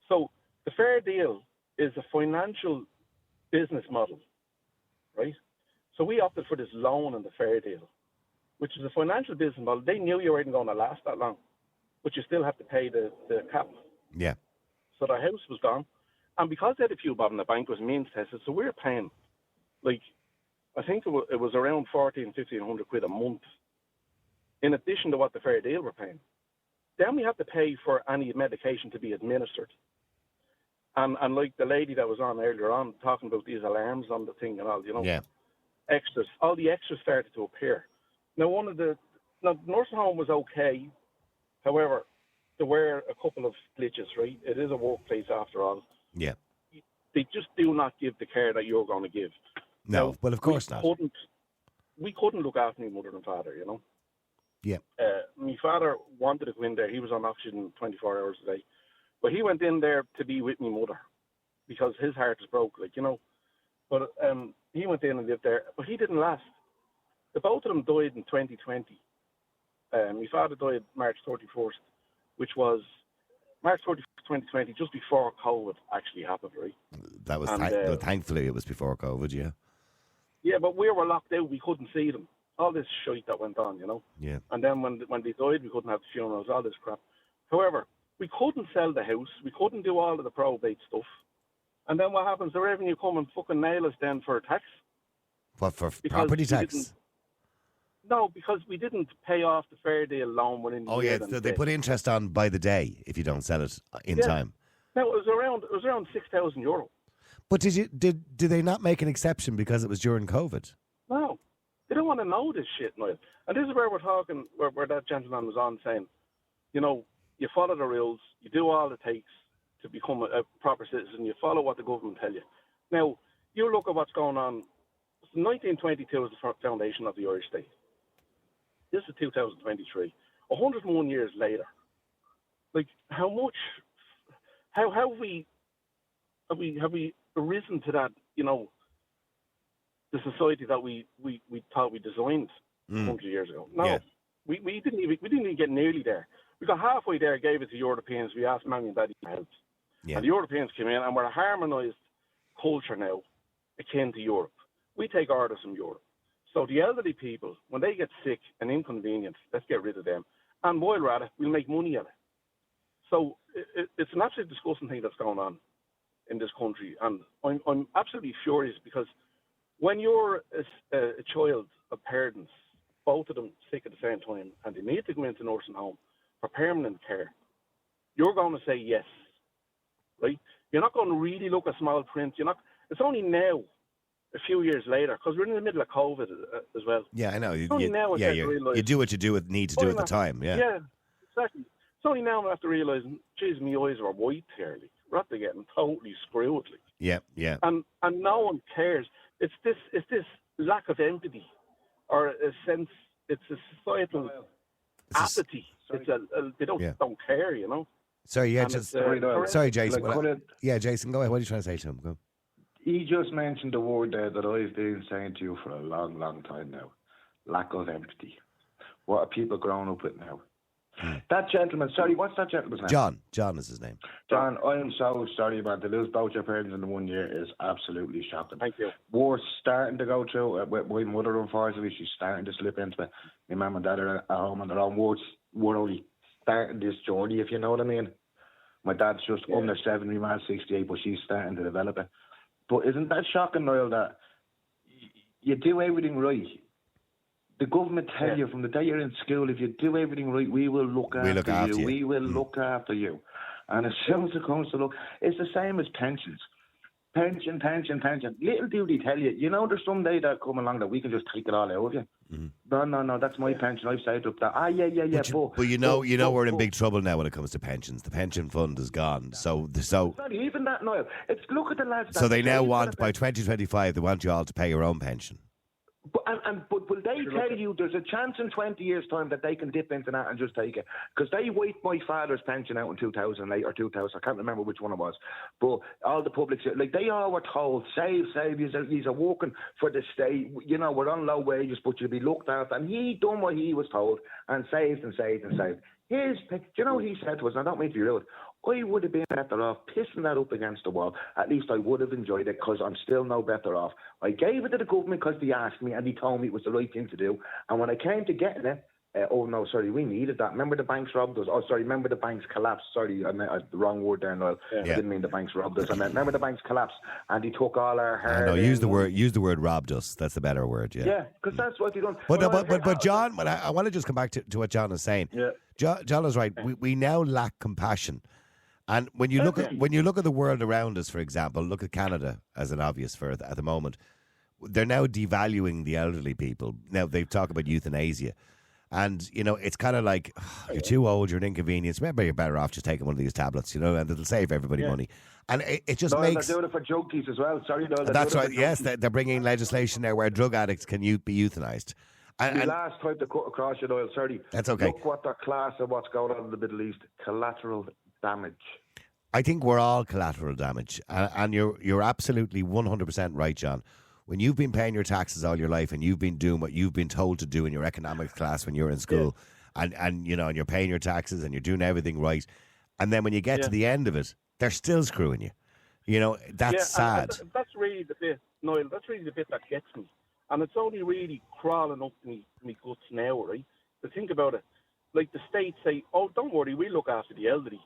So the Fair Deal is a financial business model, right? So we opted for this loan in the Fair Deal, which is a financial business model. They knew you weren't going to last that long, but you still have to pay the cap. Yeah. So the house was gone. And because they had a few bob in the bank, was means tested, so we were paying, like, I think it was around 1,400, 1,500 quid a month, in addition to what the Fair Deal were paying. Then we had to pay for any medication to be administered. And like the lady that was on earlier on, talking about these alarms on the thing and all, you know, extras, all the extras started to appear. Now, the nursing home was okay. However, there were a couple of glitches, right? It is a workplace after all. Yeah. They just do not give the care that you're going to give. No, now, well, of course not. We couldn't look after my mother and father, you know. Yeah. My father wanted to go in there. He was on oxygen 24 hours a day. But he went in there to be with my mother because his heart is broke, like, you know. But he went in and lived there. But he didn't last. The both of them died in 2020. My father died March 31st, which was March 31st, 2020, just before COVID actually happened, right? That was thankfully it was before COVID, yeah. Yeah, but we were locked out. We couldn't see them. All this shite that went on, you know. Yeah. And then when they died, we couldn't have the funerals, all this crap. However, we couldn't sell the house. We couldn't do all of the probate stuff. And then what happens? The revenue come and fucking nail us then for tax. What, for property tax? No, because we didn't pay off the Fair Deal loan within the year. So they put interest on by the day if you don't sell it in time. No, it was around €6,000. But did they not make an exception because it was during COVID? No, they don't want to know this shit, Niall. And this is where we're talking, where that gentleman was on saying, you know, you follow the rules, you do all it takes to become a proper citizen, you follow what the government tell you. Now, you look at what's going on. 1922 is the foundation of the Irish state. This is 2023, 101 years later. Like, how have we arisen to that, you know, the society that we thought we designed 100 years ago? No, we didn't even get nearly there. We got halfway there, gave it to Europeans. We asked Mammy and Daddy for help. Yeah. And the Europeans came in, and we're a harmonised culture now, akin to Europe. we take orders from Europe. So the elderly people, when they get sick and inconvenienced, let's get rid of them. And while we're at it, we'll make money at it. So it's an absolutely disgusting thing that's going on in this country. And I'm absolutely furious because when you're a child of parents, both of them sick at the same time, and they need to go into nursing home for permanent care, you're going to say yes, right? You're not going to really look at small print. It's only now, a few years later, because we're in the middle of COVID as well. Yeah, I know. You do what you need to do at the time. Yeah. Yeah, exactly. It's only now I have to realise, geez, my eyes are white here. Like, we're after getting totally screwed. Like. Yeah, yeah. And no one cares. It's this lack of empathy, or a sense. It's a societal apathy. They don't care, you know. Sorry, yeah, sorry, Jason. Like, Jason, go ahead. What are you trying to say to him? Go. He just mentioned the word there that I've been saying to you for a long, long time now. Lack of empathy. What are people growing up with now? That gentleman, sorry, what's that gentleman's name? John. John is his name. John, I'm so sorry, man. To lose both your parents in the 1 year is absolutely shocking. Thank you. We're starting to go through it. My mother, unfortunately, she's starting to slip into it. My mum and dad are at home on their own. We're only starting this journey, if you know what I mean. My dad's just under 70, my man's 68, but she's starting to develop it. But isn't that shocking, Niall, that you do everything right? The government tell you from the day you're in school, if you do everything right, we will look after you. We will look after you. And as soon as it comes to look, it's the same as pensions. Pension. Little do they tell you, you know, there's some day that come along that we can just take it all out of you. No, that's my pension. I've saved up that. But you know, we're in big trouble now when it comes to pensions. The pension fund is gone. So sorry, even that, Niall. It's look at the lads. So they now want, by 2025, they want you all to pay your own pension. But will they tell you there's a chance in 20 years' time that they can dip into that and just take it? Because they wiped my father's pension out in 2008 or 2000. I can't remember which one it was. But all the public, like, they all were told, save, he's a working for the state. You know, we're on low wages, but you'll be looked after. And he done what he was told and saved. Do you know what he said to us? I don't mean to be rude. I would have been better off pissing that up against the wall. At least I would have enjoyed it because I'm still no better off. I gave it to the government because they asked me and they told me it was the right thing to do. And when I came to getting it, we needed that. Remember the banks robbed us? Remember the banks collapsed? Sorry, I meant the wrong word there, Noel. I didn't mean the banks robbed us. I meant, remember the banks collapsed and he took all our hard. No, use the word robbed us. That's the better word, yeah. Yeah, because that's what they done. But John, I want to just come back to what John is saying. Yeah. John is right. We now lack compassion. And when you look at the world around us, for example, look at Canada as an obvious for at the moment. They're now devaluing the elderly people. Now they talk about euthanasia, and you know it's kind of like you're too old, you're an inconvenience. Maybe you're better off just taking one of these tablets, you know, and it'll save everybody money. And it just makes. They're doing it for junkies as well. Sorry, no. That's right. Yes, they're bringing legislation there where drug addicts can be euthanized. And last time to cut across your oil, sorry. That's okay. Look what their class of what's going on in the Middle East. Collateral damage. I think we're all collateral damage, and you're absolutely 100% right, John. When you've been paying your taxes all your life and you've been doing what you've been told to do in your economics class when you're in school, and you know, and you're paying your taxes and you're doing everything right, and then when you get to the end of it, they're still screwing you. You know, that's sad. That's really the bit, Niall. That's really the bit that gets me, and it's only really crawling up me guts now, right? To think about it, like the state say, "Oh, don't worry, we look after the elderly."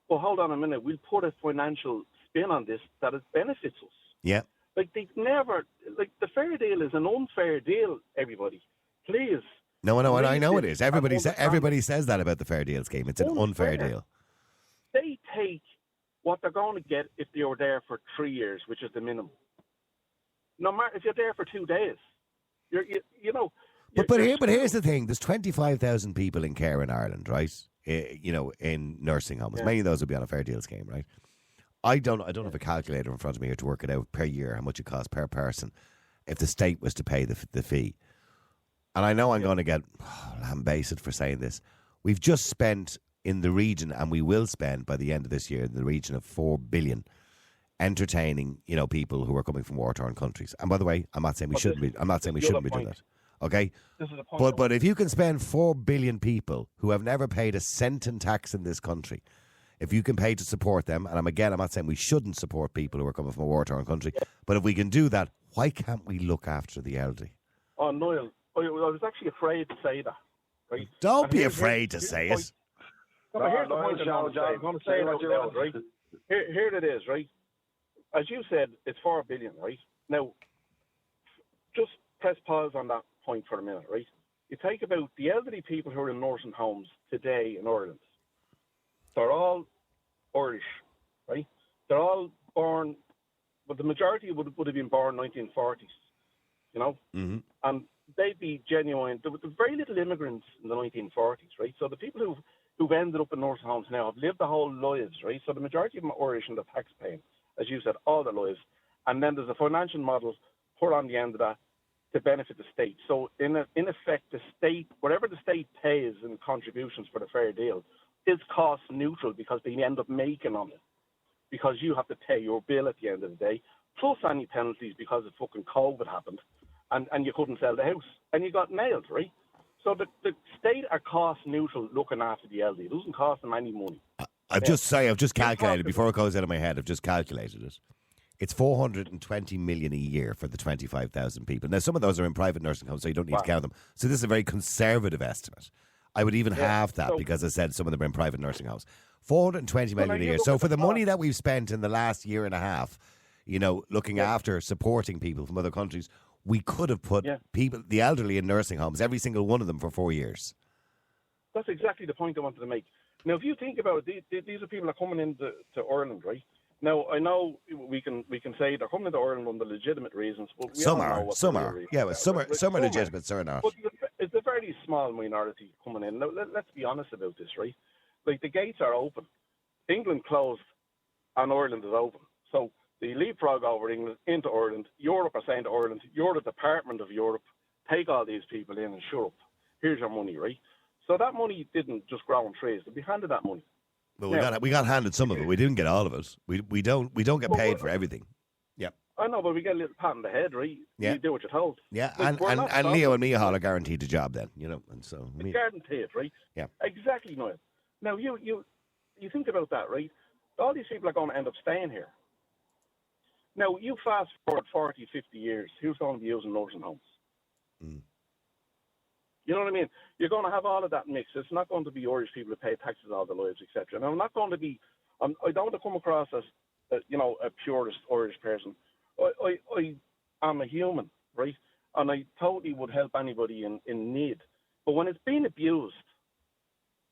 Well, hold on a minute. We'll put a financial spin on this that it benefits us. Yeah. Like they never, like the fair deal is an unfair deal. Everybody, please. No, I know it is. Everybody says that about the fair deal scheme. It's an unfair deal. They take what they're going to get if they were there for 3 years, which is the minimum. No matter if you're there for 2 days, you know. But here's the thing: there's 25,000 people in care in Ireland, right? You know, in nursing homes. Many of those would be on a fair deal scheme, right? I don't have a calculator in front of me here to work it out per year how much it costs per person if the state was to pay the fee. And I know I'm going to get lambasted for saying this. We've just spent in the region, and we will spend by the end of this year in the region of 4 billion entertaining, you know, people who are coming from war-torn countries. And by the way, I'm not saying we shouldn't be. I'm not saying we shouldn't be doing that. Okay, but if you can spend 4 billion people who have never paid a cent in tax in this country, if you can pay to support them, and I'm not saying we shouldn't support people who are coming from a war-torn country, but if we can do that, Why can't we look after the elderly? Oh, Niall, I was actually afraid to say that. Right? Don't And be here's- afraid to here's say the it. point. No, but here's the Niall, point I'm going to say. I'm going to say say it what out you loud, want. right? Here it is, right? As you said, it's 4 billion, right? Now, just press pause on that point for a minute, right? You think about the elderly people who are in nursing homes today in Ireland. They're all Irish, right? They're all born, but the majority would have been born 1940s, you know? Mm-hmm. And they'd be genuine. There were very little immigrants in the 1940s, right? So the people who've ended up in nursing homes now have lived their whole lives, right? So the majority of them are Irish and they're tax paying, as you said, all their lives. And then there's a financial model put on the end of that to benefit the state. So in effect, the state, whatever the state pays in contributions for the fair deal, is cost neutral because they end up making on it. Because you have to pay your bill at the end of the day, plus any penalties because of fucking COVID happened, and you couldn't sell the house, and you got nailed, right? So the state are cost neutral looking after the elderly. It doesn't cost them any money. I've just calculated before it goes out of my head. I've just calculated it. It's 420 million a year for the 25,000 people. Now, some of those are in private nursing homes, so you don't need to count them. So this is a very conservative estimate. I would even halve that because I said some of them are in private nursing homes. 420 million a year. So for the money that we've spent in the last year and a half, you know, looking after, supporting people from other countries, we could have put people, the elderly, in nursing homes, every single one of them, for 4 years. That's exactly the point I wanted to make. Now, if you think about it, these are people that are coming into Ireland, right? Now, I know we can say they're coming into Ireland under legitimate reasons, but we Some all know are. what Some the real are. reasons Yeah, well, some are legitimate, But some are not. But it's a very small minority coming in. Now, let's be honest about this, right? Like, the gates are open. England closed and Ireland is open. So the leapfrog over England into Ireland. Europe are saying to Ireland, you're the department of Europe. Take all these people in and shut up. Here's your money, right? So that money didn't just grow on trees. They'd be handed that money. Well, we got handed some of it. We didn't get all of it. We don't get paid for everything. Yeah. I know, but we get a little pat on the head, right? Yeah. You do what you're told. Yeah, Like, we're not and Leo and Mihal are guaranteed a job then, you know, and so. It's guaranteed, right? Yeah. Exactly, Noel. Now, you think about that, right? All these people are going to end up staying here. Now, you fast forward 40, 50 years, who's going to be using nursing homes? Mm. You know what I mean? You're going to have all of that mix. It's not going to be Irish people who pay taxes all their lives, etc. And I'm not going to be, I don't want to come across as, a purist Irish person. I am a human, right? And I totally would help anybody in need. But when it's been abused,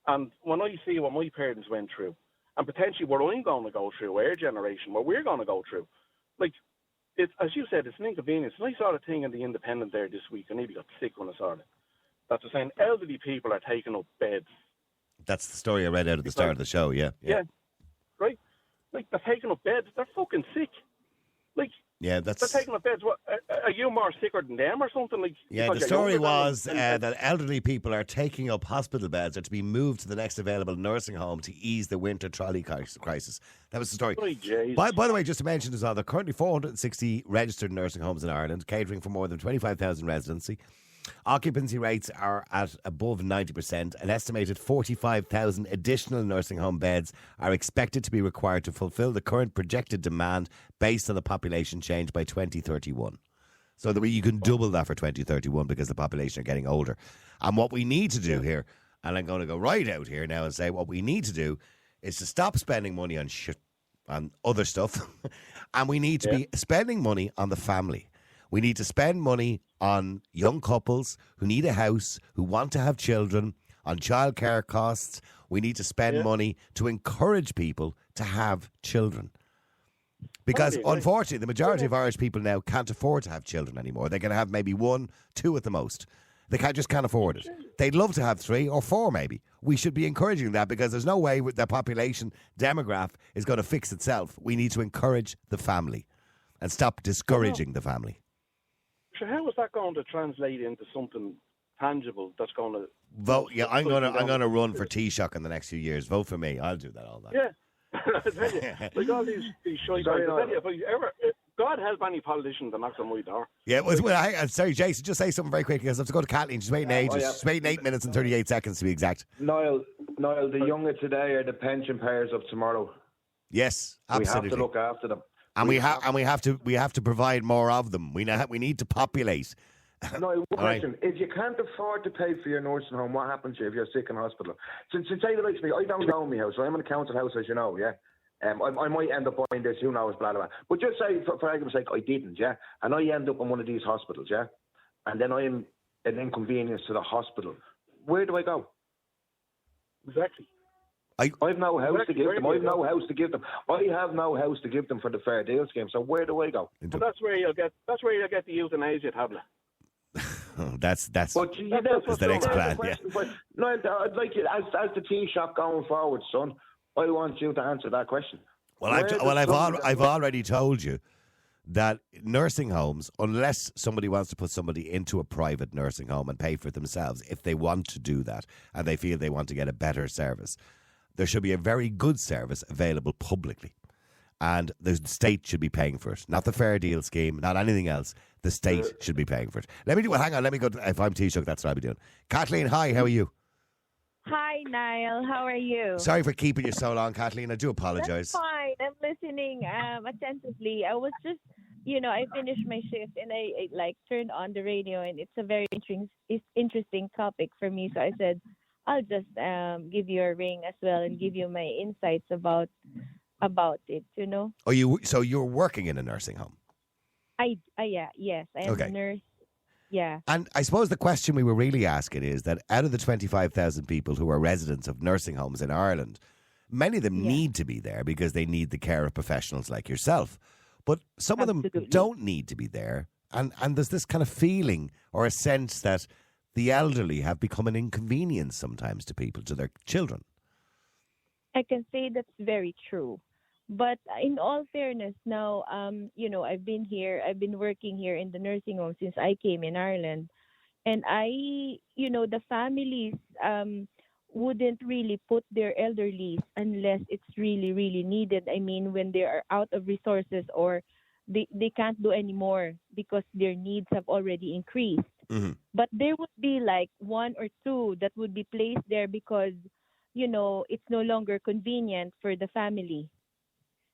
and when I see what my parents went through, and potentially what I'm going to go through, our generation, what we're going to go through, like, it's, as you said, it's an inconvenience. And I saw a thing in The Independent there this week. I nearly got sick when I saw it. That's the saying elderly people are taking up beds. That's the story I read out at the start of the show, yeah. Yeah, right? Like, they're taking up beds. They're fucking sick. Like, yeah, they're taking up beds. What, are you more sicker than them or something? Like, yeah, the story was that elderly people are taking up hospital beds or to be moved to the next available nursing home to ease the winter trolley crisis. That was the story. Oh, by the way, just to mention as well, there are currently 460 registered nursing homes in Ireland, catering for more than 25,000 residency. Occupancy rates are at above 90%. An estimated 45,000 additional nursing home beds are expected to be required to fulfil the current projected demand based on the population change by 2031. So that you can double that for 2031 because the population are getting older. And what we need to do here, and I'm going to go right out here now and say what we need to do is to stop spending money on shit, on other stuff, and we need to be spending money on the family. We need to spend money on young couples who need a house, who want to have children, on childcare costs. We need to spend money to encourage people to have children. Because unfortunately, the majority of Irish people now can't afford to have children anymore. They can have maybe 1, 2 at the most. They just can't afford it. They'd love to have 3 or 4 maybe. We should be encouraging that because there's no way the population demograph is going to fix itself. We need to encourage the family and stop discouraging the family. So how is that going to translate into something tangible that's going to vote? Yeah, I'm gonna run for Taoiseach in the next few years. Vote for me. I'll do that all that. Yeah, I tell you, like all these shy guys. I tell you, God help any politician that knocks on my door. Yeah, I'm sorry, Jason. Just say something very quickly because I have to go to Kathleen. She's waiting ages. She's waiting 8 minutes and 38 seconds to be exact. Niall, the young of today are the pension payers of tomorrow. Yes, absolutely. We have to look after them. And we have to provide more of them. We need to populate. No, one All right. question. If you can't afford to pay for your nursing home, what happens to you if you're sick in hospital? Since say the likes of me, I don't own my house, so I'm in a council house, as you know, yeah? I might end up buying this, who knows, blah, blah, blah. But just say, for argument's sake, I didn't, yeah? And I end up in one of these hospitals, yeah? And then I'm an inconvenience to the hospital. Where do I go? Exactly. I've no house to give them. Where I've do you no go? house to give them. I have no house to give them for the fair deal scheme. So where do I go? Well, that's where you'll get the euthanasia tablet. That's But you That's know, what's the next wrong. plan. That's Yeah. the question. But, no, I'd like you, as the Taoiseach going forward, son, I want you to answer that question. Well, Where does somebody I've that- already told you that nursing homes, unless somebody wants to put somebody into a private nursing home and pay for it themselves, if they want to do that and they feel they want to get a better service, there should be a very good service available publicly. And the state should be paying for it. Not the fair deal scheme, not anything else. The state should be paying for it. Hang on, let me go. If I'm Taoiseach, that's what I'll be doing. Kathleen, hi, how are you? Hi, Niall. How are you? Sorry for keeping you so long, Kathleen. I do apologise. That's fine. I'm listening attentively. I was just, I finished my shift and I like turned on the radio, and it's a very interesting topic for me. So I said, I'll just give you a ring as well and give you my insights about it. Oh, so you're working in a nursing home? Yes, I am Okay. a nurse. Yeah. And I suppose the question we were really asking is that out of the 25,000 people who are residents of nursing homes in Ireland, many of them need to be there because they need the care of professionals like yourself. But some of them don't need to be there. And there's this kind of feeling or a sense that the elderly have become an inconvenience sometimes to people, to their children. I can say that's very true. But in all fairness, now, I've been working here in the nursing home since I came in Ireland. And the families wouldn't really put their elderlies unless it's really, really needed. I mean, when they are out of resources or they can't do anymore because their needs have already increased. Mm-hmm. But there would be like one or two that would be placed there because, it's no longer convenient for the family.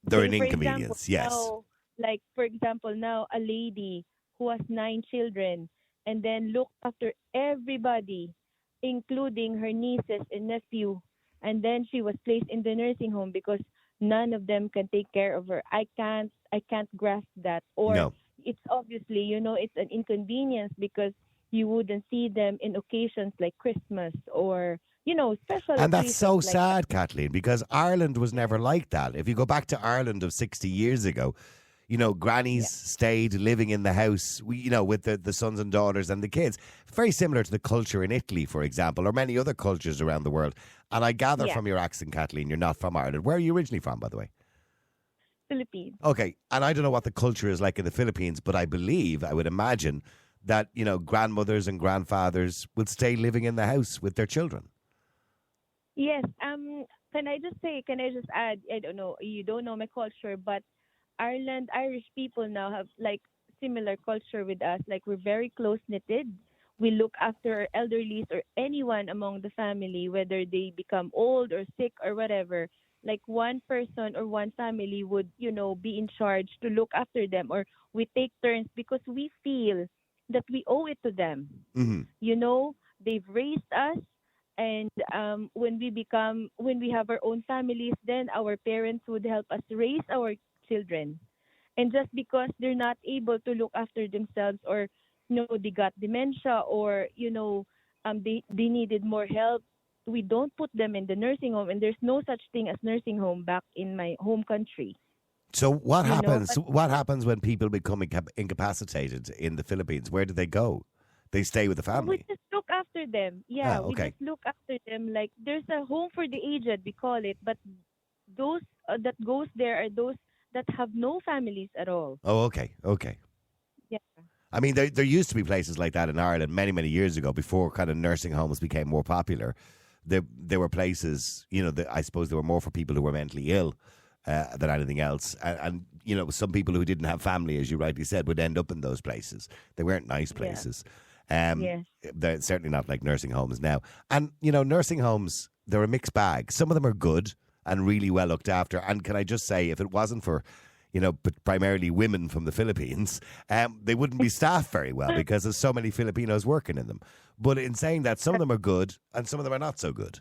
They're an Say, for inconvenience, example, yes. Now, for example, now a lady who has 9 children and then looked after everybody, including her nieces and nephew, and then she was placed in the nursing home because none of them can take care of her. I can't grasp that. Or No. it's obviously, it's an inconvenience because you wouldn't see them in occasions like Christmas or special. And that's so occasions like sad, Kathleen, because Ireland was never like that. If you go back to Ireland of 60 years ago, grannies stayed living in the house, with the sons and daughters and the kids. Very similar to the culture in Italy, for example, or many other cultures around the world. And I gather from your accent, Kathleen, you're not from Ireland. Where are you originally from, by the way? Philippines. Okay. And I don't know what the culture is like in the Philippines, but I would imagine that, grandmothers and grandfathers would stay living in the house with their children. Yes. Can I just add, I don't know, you don't know my culture, but Irish people now have like similar culture with us. Like we're very close knitted. We look after our elderlies or anyone among the family, whether they become old or sick or whatever. Like one person or one family would, be in charge to look after them, or we take turns because we feel that we owe it to them. Mm-hmm. They've raised us. And when we have our own families, then our parents would help us raise our children. And just because they're not able to look after themselves, or they got dementia, or they needed more help, we don't put them in the nursing home. And there's no such thing as nursing home back in my home country. So what happens? What happens when people become incapacitated in the Philippines? Where do they go? They stay with the family. We just look after them. Yeah, okay. we just look after them. Like there's a home for the aged, we call it, but those that goes there are those that have no families at all. Oh, okay. Yeah. I mean, there used to be places like that in Ireland many, many years ago, before kind of nursing homes became more popular. There were places, I suppose they were more for people who were mentally ill than anything else. And some people who didn't have family, as you rightly said, would end up in those places. They weren't nice places. Yes. They're certainly not like nursing homes now. And, nursing homes, they're a mixed bag. Some of them are good and really well looked after. And can I just say, if it wasn't for, but primarily women from the Philippines, they wouldn't be staffed very well because there's so many Filipinos working in them. But in saying that, some of them are good and some of them are not so good.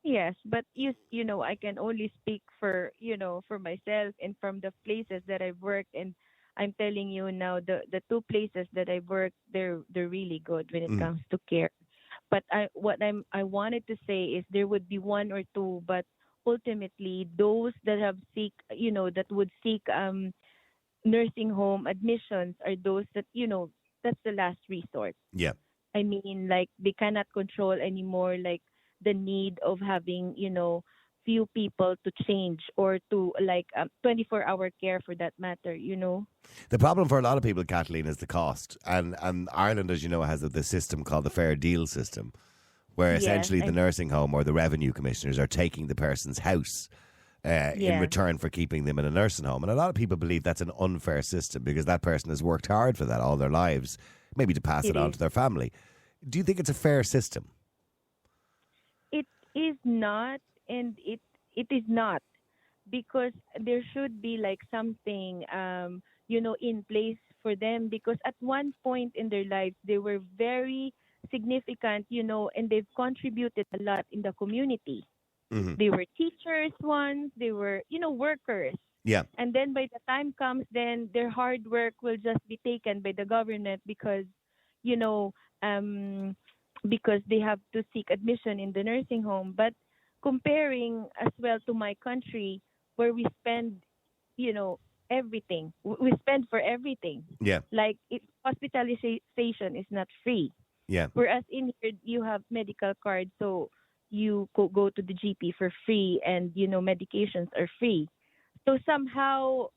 Yes, but I can only speak for for myself and from the places that I've worked, and I'm telling you now, the two places that I've worked, they're really good when it comes to care. But I wanted to say is there would be one or two, but ultimately those that have that would seek nursing home admissions are those that that's the last resort. Yeah. I mean, like they cannot control anymore, like the need of having few people to change or to 24-hour care for that matter. The problem for a lot of people, Kathleen, is the cost. And Ireland, as you know, has the system called the Fair Deal system, where essentially the nursing home or the revenue commissioners are taking the person's house in return for keeping them in a nursing home. And a lot of people believe that's an unfair system because that person has worked hard for that all their lives, maybe to pass it on to their family. Do you think it's a fair system? It is not, and it is not, because there should be like something in place for them, because at one point in their lives they were very significant, and they've contributed a lot in the community. Mm-hmm. They were teachers once, they were workers. Yeah. And then by the time comes, then their hard work will just be taken by the government because because they have to seek admission in the nursing home. But comparing as well to my country, where we spend, everything. We spend for everything. Yeah. Like hospitalization is not free. Yeah. Whereas in here you have medical cards, so you go to the GP for free, and medications are free. So somehow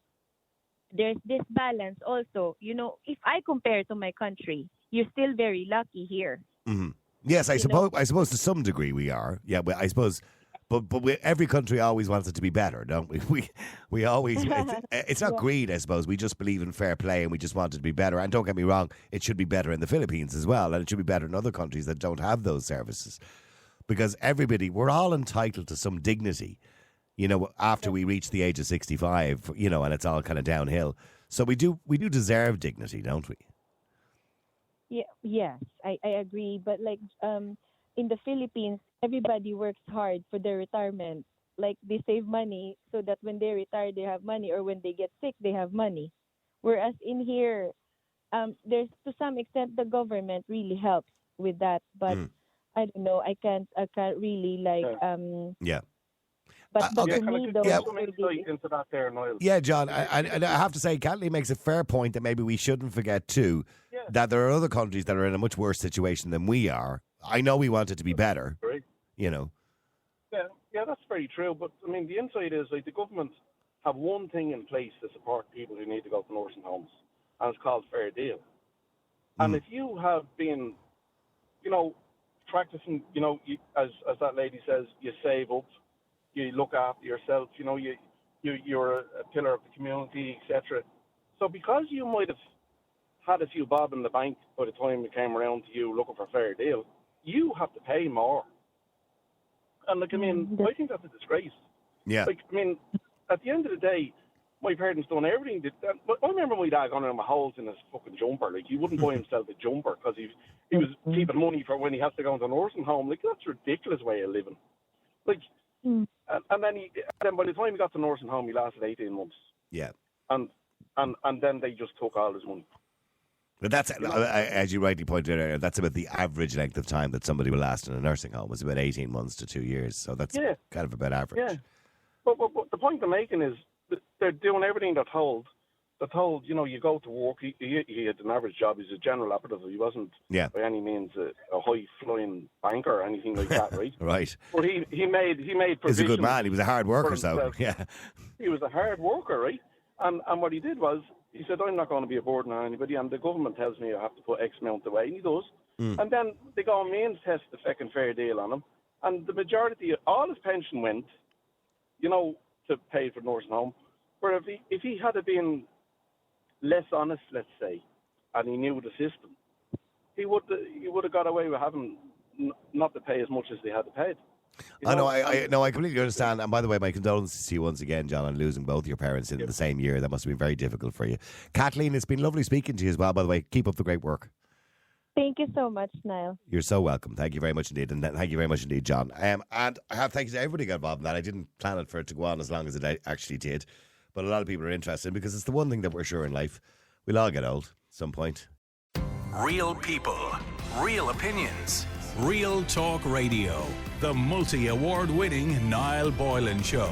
there's this balance also. If I compare to my country, you're still very lucky here. Mm-hmm. Yes, I suppose to some degree we are. Yeah, but I suppose, but every country always wants it to be better, don't we? We always. It's not greed, I suppose. We just believe in fair play, and we just want it to be better. And don't get me wrong, it should be better in the Philippines as well, and it should be better in other countries that don't have those services, because we're all entitled to some dignity. After we reach the age of 65, and it's all kind of downhill. So we do deserve dignity, don't we? Yeah, yes, I agree. But in the Philippines, everybody works hard for their retirement. Like they save money so that when they retire, they have money, or when they get sick, they have money. Whereas in here, there's to some extent the government really helps with that. But I don't know. I can't really Yeah. But okay. to me, though, Some insight into that there, Niall. Yeah, John, I have to say, Kathleen makes a fair point that maybe we shouldn't forget too, that there are other countries that are in a much worse situation than we are. I know we want it to be better, Right. Yeah, that's very true. But I mean, the insight is like the government have one thing in place to support people who need to go to nursing homes, and it's called Fair Deal. And if you have been, practicing, as that lady says, you save up, you look after yourself, you're a pillar of the community, etc. So because you might have had a few bob in the bank by the time it came around to you looking for Fair Deal, you have to pay more. And I think that's a disgrace. Yeah. At the end of the day, my parents done everything. I remember my dad going around with holes in his fucking jumper. Like, he wouldn't buy himself a jumper because he was keeping money for when he has to go into a nursing home. Like, that's a ridiculous way of living. Like, and then by the time he got to nursing home, he lasted 18 months. Yeah. And then they just took all his money. But that's, as you rightly pointed out earlier, that's about the average length of time that somebody will last in a nursing home. It's about 18 months to 2 years. So that's kind of about average. Yeah. But the point I'm making is that they're doing everything they're told. They're told, you go to work. He had an average job. He's a general operative. He wasn't by any means a high-flying banker or anything like that, right? Right. But he made He's a good man. He was a hard worker, so, yeah. He was a hard worker, right? And what he did was, he said, I'm not going to be a burden on anybody, and the government tells me I have to put X amount away, and he does. And then they go and means test the second Fair Deal on him, and the majority, all his pension went, to pay for nursing home. But if he had been less honest, let's say, and he knew the system, he would have got away with having not to pay as much as they had to pay. I know, I completely understand. And by the way, my condolences to you once again, John, on losing both your parents in the same year. That must have been very difficult for you. Kathleen, it's been lovely speaking to you as well, by the way. Keep up the great work. Thank you so much, Niall. You're so welcome. Thank you very much indeed. And thank you very much indeed, John. And I have thanks to everybody who got involved in that. I didn't plan it for it to go on as long as it actually did. But a lot of people are interested because it's the one thing that we're sure in life. We'll all get old at some point. Real people, real opinions. Real Talk Radio, the multi-award winning Niall Boylan Show.